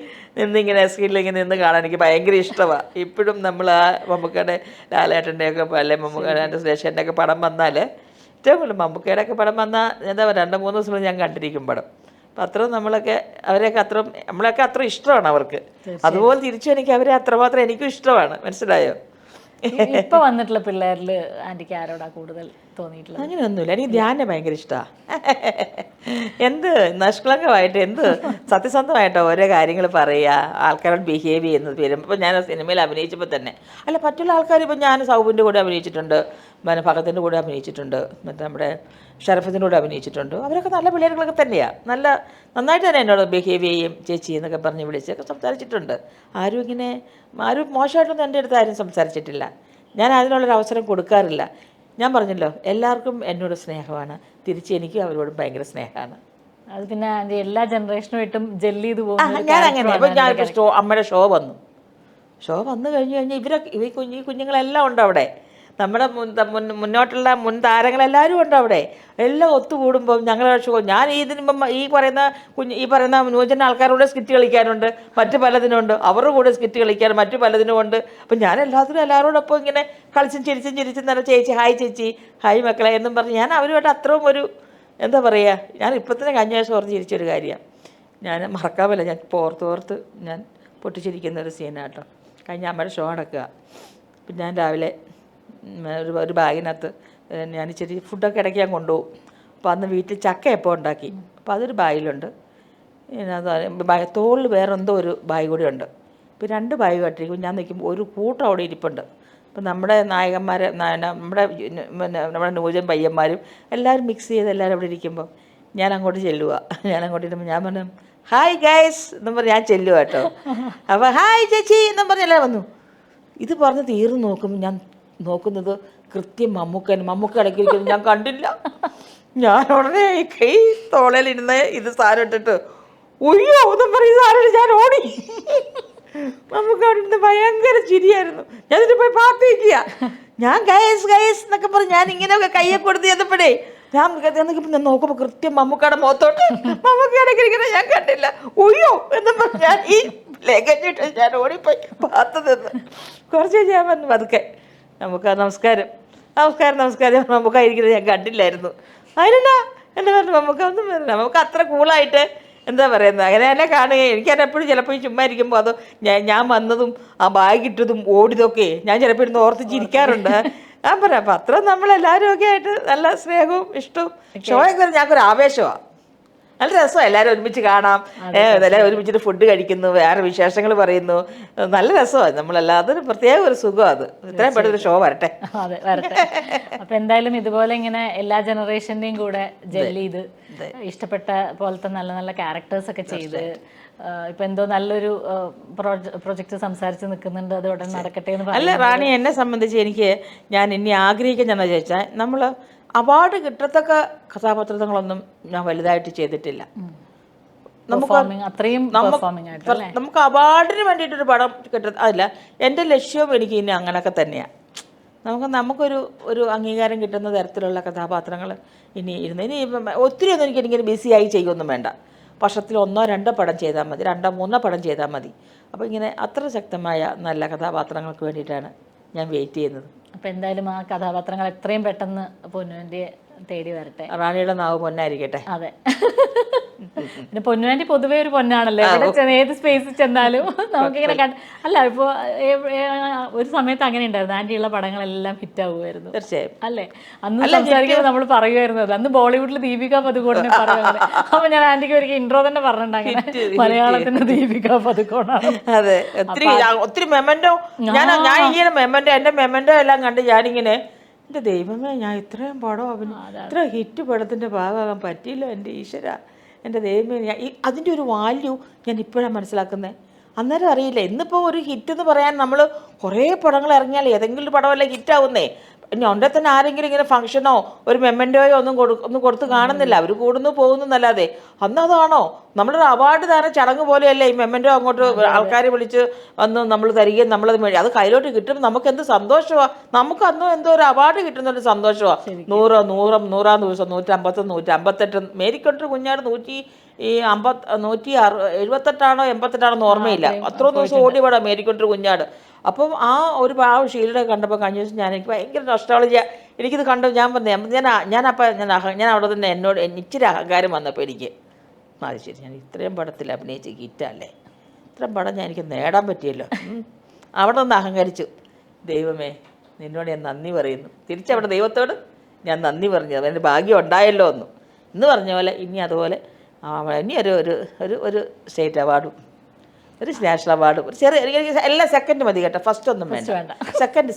നിന്നിങ്ങനെ സ്ക്രീനിലിങ്ങനെ നിന്ന് കാണാൻ എനിക്ക് ഭയങ്കര ഇഷ്ടമാണ്. ഇപ്പോഴും നമ്മൾ ആ മമ്മൂക്കയുടെ ലാലേട്ടൻ്റെയൊക്കെ അല്ലെങ്കിൽ മമ്മൂക്കയുടെ സുരേഷേൻ്റെ ഒക്കെ പടം വന്നാൽ, ഏറ്റവും കൂടുതൽ മമ്മൂക്കയുടെ ഒക്കെ പടം വന്നാൽ എന്താ പറയുക, 2-3 ദിവസം ഞാൻ കണ്ടിരിക്കും പടം. അപ്പം അത്രയും നമ്മളൊക്കെ അത്ര ഇഷ്ടമാണ് അവർക്ക്. അതുപോലെ തിരിച്ചും എനിക്ക് അവരെ അത്രമാത്രം എനിക്കും ഇഷ്ടമാണ്. മനസ്സിലായോ? ഇപ്പൊ വന്നിട്ടുള്ള പിള്ളേരിൽ ആന്റിക്ക് ആരോടാ കൂടുതൽ തോന്നിയിട്ടുള്ളത്? അങ്ങനെയൊന്നുമില്ല. എനിക്ക് ധ്യാനം ഭയങ്കര ഇഷ്ടമാണ്. നിഷ്കളങ്കമായിട്ട് സത്യസന്ധമായിട്ടോ ഓരോ കാര്യങ്ങൾ പറയുക, ആൾക്കാരോട് ബിഹേവ് ചെയ്യുന്നത്. വരുമ്പോൾ ഞാൻ ആ സിനിമയിൽ അഭിനയിച്ചപ്പോൾ തന്നെ മറ്റുള്ള ആൾക്കാർ, ഇപ്പം ഞാൻ സൗബിൻ്റെ കൂടെ അഭിനയിച്ചിട്ടുണ്ട്, ഫഹദിൻ്റെ കൂടെ അഭിനയിച്ചിട്ടുണ്ട്, നമ്മുടെ ഷറഫത്തിൻ്റെ കൂടെ അഭിനയിച്ചിട്ടുണ്ട്. അവരൊക്കെ നല്ല പിള്ളേരുകളൊക്കെ തന്നെയാണ്. നന്നായിട്ട് തന്നെ എന്നോട് ബിഹേവ് ചെയ്യും, ചേച്ചി എന്നൊക്കെ പറഞ്ഞ് വിളിച്ചൊക്കെ സംസാരിച്ചിട്ടുണ്ട്. ആരും മോശമായിട്ടൊന്നും എൻ്റെ അടുത്ത് ആരും സംസാരിച്ചിട്ടില്ല. ഞാൻ അതിനുള്ളൊരു അവസരം കൊടുക്കാറില്ല. ഞാൻ പറഞ്ഞല്ലോ, എല്ലാവർക്കും എന്നോട് സ്നേഹമാണ്, തിരിച്ച് എനിക്കും അവരോടും ഭയങ്കര സ്നേഹമാണ്. അത് പിന്നെ എല്ലാ ജനറേഷനുമായിട്ടും ജെല്ല് ചെയ്ത് പോകും. ഞാൻ അങ്ങനെ ഇപ്പം അമ്മയുടെ ഷോ വന്നു കഴിഞ്ഞ് ഇവർ കുഞ്ഞുങ്ങളെല്ലാം ഉണ്ട് അവിടെ. നമ്മുടെ മുന്നോട്ടുള്ള മുൻ താരങ്ങളെല്ലാവരും ഉണ്ട് അവിടെ. എല്ലാം ഒത്തുകൂടുമ്പം ഞങ്ങൾ ഞാൻ ഇതിന് മുമ്പ് ഈ പറയുന്ന ന്യൂജൻ ആൾക്കാരുടെ സ്കിറ്റ് കളിക്കാനുണ്ട്, മറ്റു പലതിനുണ്ട്, അവരുടെ കൂടെ സ്കിറ്റ് കളിക്കാൻ മറ്റു പലതിനും ഉണ്ട്. അപ്പം ഞാൻ എല്ലാവരോടൊപ്പം ഇങ്ങനെ കളിച്ചും ചിരിച്ചും നല്ല ചേച്ചി ഹായ് ചേച്ചി ഹായ് മക്കളെ എന്നും പറഞ്ഞ് ഞാൻ അവരുമായിട്ട് അത്രയും ഒരു എന്താ പറയുക, ഞാൻ ഇപ്പം തന്നെ കഴിഞ്ഞ ദിവസം ഓർത്ത് ചിരിച്ചൊരു കാര്യമാണ്. ഞാൻ മറക്കാൻ പറ്റില്ല, ഞാൻ ഓർത്ത് ഞാൻ പൊട്ടിച്ചിരിക്കുന്ന ഒരു സീനാട്ടോ. കഴിഞ്ഞ അമ്മയുടെ ഷോ നടക്കുക. അപ്പം ഞാൻ രാവിലെ ഒരു ബാഗിനകത്ത് ഞാൻ ഇച്ചിരി ഫുഡൊക്കെ ഇടയ്ക്ക് ഞാൻ കൊണ്ടുപോകും. അപ്പോൾ അന്ന് വീട്ടിൽ ചക്ക എപ്പോൾ ഉണ്ടാക്കി, അപ്പോൾ അതൊരു ബാഗിലുണ്ട്. അത് തോളിൽ വേറെ എന്തോ ഒരു ബാഗ് കൂടി ഉണ്ട്. ഇപ്പോൾ 2 ബാഗ് കെട്ടിരിക്കും. ഞാൻ നിൽക്കുമ്പോൾ ഒരു കൂട്ടം അവിടെ ഇരിപ്പുണ്ട്. അപ്പം നമ്മുടെ നായകന്മാർ നമ്മുടെ ന്യൂജൻ പയ്യന്മാരും എല്ലാവരും മിക്സ് ചെയ്ത് എല്ലാവരും അവിടെ ഇരിക്കുമ്പോൾ ഞാൻ അങ്ങോട്ട് ചെല്ലുക. ഞാൻ അങ്ങോട്ട് ഇരുമ്പോൾ ഞാൻ പറഞ്ഞു ഹായ് ഗൈസ് എന്നും പറഞ്ഞ് ഞാൻ ചെല്ലുക കേട്ടോ. അപ്പോൾ ഹായ് ചേച്ചി എന്നും പറഞ്ഞ് എല്ലാവരും വന്നു. ഇത് പറഞ്ഞ് തീർന്ന് നോക്കുമ്പോൾ ഞാൻ നോക്കുന്നത് കൃത്യം മമ്മൂക്ക ഇടയ്ക്കിരിക്കുന്നു ഞാൻ കണ്ടില്ല. ഞാൻ ഉടനെ കൈ തോളയിലിരുന്ന് ഇത് സാധനം ഇട്ടിട്ട് ഒയ്യോ എന്നും പറയും സാധനം ഞാൻ ഓടി. നമുക്ക് അവിടെ ഇരുന്ന് ഭയങ്കര ചിരിയായിരുന്നു. ഞാനിട്ട് പോയി പ്രാർത്ഥിക്കുക. ഞാൻ ഗൈസ് എന്നൊക്കെ പറഞ്ഞ് ഞാൻ ഇങ്ങനെയൊക്കെ കയ്യൊക്കെ കൊടുത്ത് ചെന്നപ്പോഴേ ഞാൻ നോക്കുമ്പോൾ കൃത്യം മമ്മൂക്കയുടെ മുഖത്തോട്ട് മമ്മൂക്കയിടയ്ക്കിരിക്കുന്ന ഞാൻ കണ്ടില്ല. ഒയ്യോ എന്നും പറഞ്ഞ് ഞാൻ ഈ ലഗേജിട്ട് ഞാൻ ഓടിപ്പോയി പാത്ത് നിന്ന്. കുറച്ച് ഞാൻ വന്നു പതുക്കെ നമസ്കാരം നമുക്കായിരിക്കുന്നത് ഞാൻ കണ്ടില്ലായിരുന്നു. അതിനെന്നാ എന്നെ പറഞ്ഞു ഒന്നും വരില്ല. നമുക്ക് അത്ര കൂളായിട്ട് എന്താ പറയുന്നത് അങ്ങനെ തന്നെ കാണുകയും എനിക്കത് എപ്പോഴും ചിലപ്പോൾ ചുമ്മാ ഇരിക്കുമ്പോൾ അതോ ഞാൻ വന്നതും ആ ബാഗ് ഇട്ടതും ഓടിയതൊക്കെ ഞാൻ ചിലപ്പോൾ ഇരുന്ന് ഓർത്ത് ചിരിക്കാറുണ്ട്. ഞാൻ പറയാം അപ്പം അത്ര നമ്മളെല്ലാവരും ഒക്കെ ആയിട്ട് നല്ല സ്നേഹവും ഇഷ്ടവും ഷോയൊക്കെ വരെ ഞങ്ങൾക്കൊരു ആവേശമാണ്. നല്ല രസമാണ് എല്ലാവരും ഒരുമിച്ച് കാണാം, എല്ലാവരും ഒരുമിച്ചിട്ട് ഫുഡ് കഴിക്കുന്നു, വേറെ വിശേഷങ്ങൾ പറയുന്നു, നല്ല രസമാണ്. നമ്മളല്ലാതെ പ്രത്യേക ഒരു സുഖമാണ് അത്. ഇത്രയും പെട്ടെന്ന് ഷോ വരട്ടെ. അതെ വരട്ടെ. അപ്പം എന്തായാലും ഇതുപോലെ ഇങ്ങനെ എല്ലാ ജനറേഷൻ്റെയും കൂടെ ജെല്ല് ചെയ്ത് ഇഷ്ടപ്പെട്ട പോലത്തെ നല്ല നല്ല ക്യാരക്ടേഴ്സൊക്കെ ചെയ്ത് ഇപ്പം എന്തോ നല്ലൊരു പ്രൊജക്റ്റ് സംസാരിച്ച് നിൽക്കുന്നുണ്ട്, അത് ഉടനെ നടക്കട്ടെ എന്ന് അല്ല റാണി, എന്നെ സംബന്ധിച്ച് ഞാൻ ഇനി ആഗ്രഹിക്കുന്നതെന്ന് ചോദിച്ചാൽ നമ്മൾ അവാർഡ് കിട്ടത്തക്ക കഥാപാത്രങ്ങളൊന്നും ഞാൻ വലുതായിട്ട് ചെയ്തിട്ടില്ല. നമുക്ക് അവാർഡിന് വേണ്ടിയിട്ടൊരു പടം അല്ല എൻ്റെ ലക്ഷ്യവും. എനിക്ക് ഇനി അങ്ങനെയൊക്കെ തന്നെയാണ്. നമുക്കൊരു അംഗീകാരം കിട്ടുന്ന തരത്തിലുള്ള കഥാപാത്രങ്ങൾ ഇനി ഒത്തിരി ഒന്നും എനിക്കിങ്ങനെ ബിസിയായി ചെയ്യുമൊന്നും വേണ്ട. വർഷത്തിൽ 1-2 പടം ചെയ്താൽ മതി, 2-3 പടം ചെയ്താൽ മതി. അപ്പോൾ ഇങ്ങനെ അത്ര ശക്തമായ നല്ല കഥാപാത്രങ്ങൾക്ക് വേണ്ടിയിട്ടാണ് ഞാൻ വെയിറ്റ് ചെയ്യുന്നത്. അപ്പം എന്തായാലും ആ കഥാപാത്രങ്ങൾ എത്രയും പെട്ടെന്ന് പൊന്നുവിൻ്റെ തേടി വരട്ടെ. റാണിയുടെ നാവ് പൊന്നായിരിക്കട്ടെ. അതെ, പിന്നെ പൊന്നുവാൻറ്റി പൊതുവേ ഒരു പൊന്നാണല്ലോ. എവിടെ ഏത് സ്പേസിൽ ചെന്നാലും നമുക്കിങ്ങനെ അല്ല ഇപ്പോൾ ഒരു സമയത്ത് അങ്ങനെ ഉണ്ടായിരുന്നു, ആൻറ്റിയുള്ള പടങ്ങളെല്ലാം ഹിറ്റ് ആവുമായിരുന്നു. തീർച്ചയായും അല്ലേ? അന്ന് സംസാരിക്കുമ്പോൾ നമ്മൾ പറയുമായിരുന്നത് അന്ന് ബോളിവുഡിൽ ദീപിക പദുകോണിനെ പറയുന്നത്. അപ്പൊ ഞാൻ ആന്റിക്ക് ഒരിക്കൽ ഇൻട്രോ തന്നെ പറഞ്ഞിട്ടുണ്ടാങ്ങനെ മലയാളത്തിന്റെ ദീപിക പദുകോണാണ്. അതെ, ഒത്തിരി മെമന്റോ എന്റെ മെമന്റോ എല്ലാം കണ്ട് ഞാനിങ്ങനെ എൻ്റെ ദൈവമേ, ഞാൻ ഇത്രയും പടം ഇത്ര ഹിറ്റ് പടത്തിൻ്റെ ഭാഗമാകാൻ പറ്റിയില്ല എൻ്റെ ഈശ്വര, എൻ്റെ ദൈവമേ. അതിൻ്റെ ഒരു വാല്യൂ ഞാൻ ഇപ്പോഴാണ് മനസ്സിലാക്കുന്നത്. അന്നേരം അറിയില്ല. ഇന്നിപ്പോൾ ഒരു ഹിറ്റ് എന്ന് പറയാൻ നമ്മൾ കുറേ പടങ്ങൾ ഇറങ്ങിയാൽ ഏതെങ്കിലും ഒരു പടമല്ലേ ഹിറ്റാവുന്നേ. ഇനി ഉണ്ടെ തന്നെ ആരെങ്കിലും ഇങ്ങനെ ഫംഗ്ഷനോ ഒരു മെമ്മൻറ്റോയോ ഒന്നും കൊടുത്ത് കാണുന്നില്ല. അവർ കൂടുന്നു പോകുന്നു എന്നല്ലാതെ. അന്നതാണോ നമ്മളൊരു അവാർഡ് തരാൻ ചടങ്ങ് പോലെയല്ലേ ഈ മെമ്മൻറ്റോ അങ്ങോട്ട് ആൾക്കാരെ വിളിച്ച് വന്ന് നമ്മൾ തരികയും നമ്മളത് അത് കയ്യിലോട്ട് കിട്ടുമ്പോൾ നമുക്ക് എന്ത് സന്തോഷമാണ്. നമുക്ക് അന്നും എന്തോ ഒരു അവാർഡ് കിട്ടുന്നൊരു സന്തോഷമാണ്. 100-100-100-ആം ദിവസം 151-158 മേരിക്കൊണ്ടൊരു കുഞ്ഞാട് 178 88 ഓർമ്മയില്ല. അത്രയും ദിവസം ഓടിപെടാം മേരിക്കൊണ്ടൊരു കുഞ്ഞാട്. അപ്പം ആ ഒരു ഷീൽഡ് കണ്ടപ്പോൾ കഴിഞ്ഞ ദിവസം എനിക്ക് ഭയങ്കര നൊസ്റ്റാൾജിയ. എനിക്കിത് കണ്ടു ഞാൻ അവിടെ തന്നെ എന്നോട് ഇച്ചിരി അഹങ്കാരം വന്നപ്പോൾ എനിക്ക് അത് ശരി, ഞാൻ ഇത്രയും പടത്തിൽ അഭിനയിച്ച് ഹിറ്റല്ലേ, ഇത്രയും പടം എനിക്ക് നേടാൻ പറ്റിയല്ലോ. അവിടെ നിന്ന് അഹങ്കരിച്ചു. ദൈവമേ, നിന്നോട് ഞാൻ നന്ദി പറയുന്നു. തിരിച്ചവിടെ ദൈവത്തോട് ഞാൻ നന്ദി പറഞ്ഞു. അതിൻ്റെ ഭാഗ്യം ഉണ്ടായല്ലോ എന്ന് പറഞ്ഞ പോലെ ഇനി അതുപോലെ ഇനി ഒരു സ്റ്റേറ്റ് അവാർഡും ഒരു നാഷണൽ അവാർഡും ചെറിയ എല്ലാം സെക്കൻഡ് മതി കേട്ടോ, ഫസ്റ്റ് ഒന്നും വേണ്ട. സെക്കൻഡ്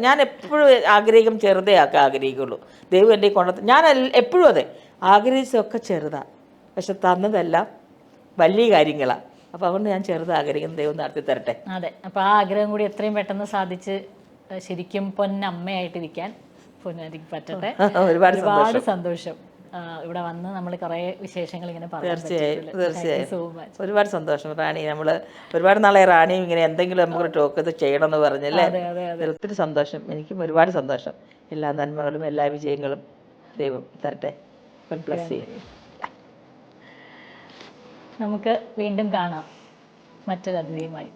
ഞാൻ എപ്പോഴും ആഗ്രഹിക്കും ചെറുതേ ആഗ്രഹിക്കുള്ളൂ. ദൈവം എൻ്റെ കൊണ്ടു ഞാൻ എപ്പോഴും അതെ ആഗ്രഹിച്ചതൊക്കെ ചെറുതാണ്, പക്ഷെ തന്നതെല്ലാം വലിയ കാര്യങ്ങളാണ്. അപ്പോൾ അതുകൊണ്ട് ഞാൻ ചെറുത് ആഗ്രഹിക്കുന്ന ദൈവം നടത്തി തരട്ടെ. അതെ, അപ്പോൾ ആ ആഗ്രഹം കൂടി എത്രയും പെട്ടെന്ന് സാധിച്ച് ശരിക്കും പൊന്നമ്മയായിട്ടിരിക്കാൻ പൊന്നായിരിക്കും പറ്റട്ടെ. ഒരുപാട് സന്തോഷം. ഇവിടെ വന്ന് നമ്മൾ കുറേ വിശേഷങ്ങൾ ഇങ്ങനെ പറയാൻ തീർച്ചയായും സോ മച്ച്. ഒരുപാട് സന്തോഷം റാണി. നമ്മൾ ഒരുപാട് നാളെ റാണിയും ഇങ്ങനെ എന്തെങ്കിലും നമുക്കൊരു ടോക്ക് ഇത് ചെയ്യണമെന്ന് പറഞ്ഞല്ലേ. അതെ അതെ അതെ. ഒത്തിരി സന്തോഷം, എനിക്കും ഒരുപാട് സന്തോഷം. എല്ലാ നന്മകളും എല്ലാ വിജയങ്ങളും ദൈവം തരട്ടെ. ബ്ലസ് ചെയ്യും. നമുക്ക് വീണ്ടും കാണാം മറ്റൊരു അതിഥിയുമായി.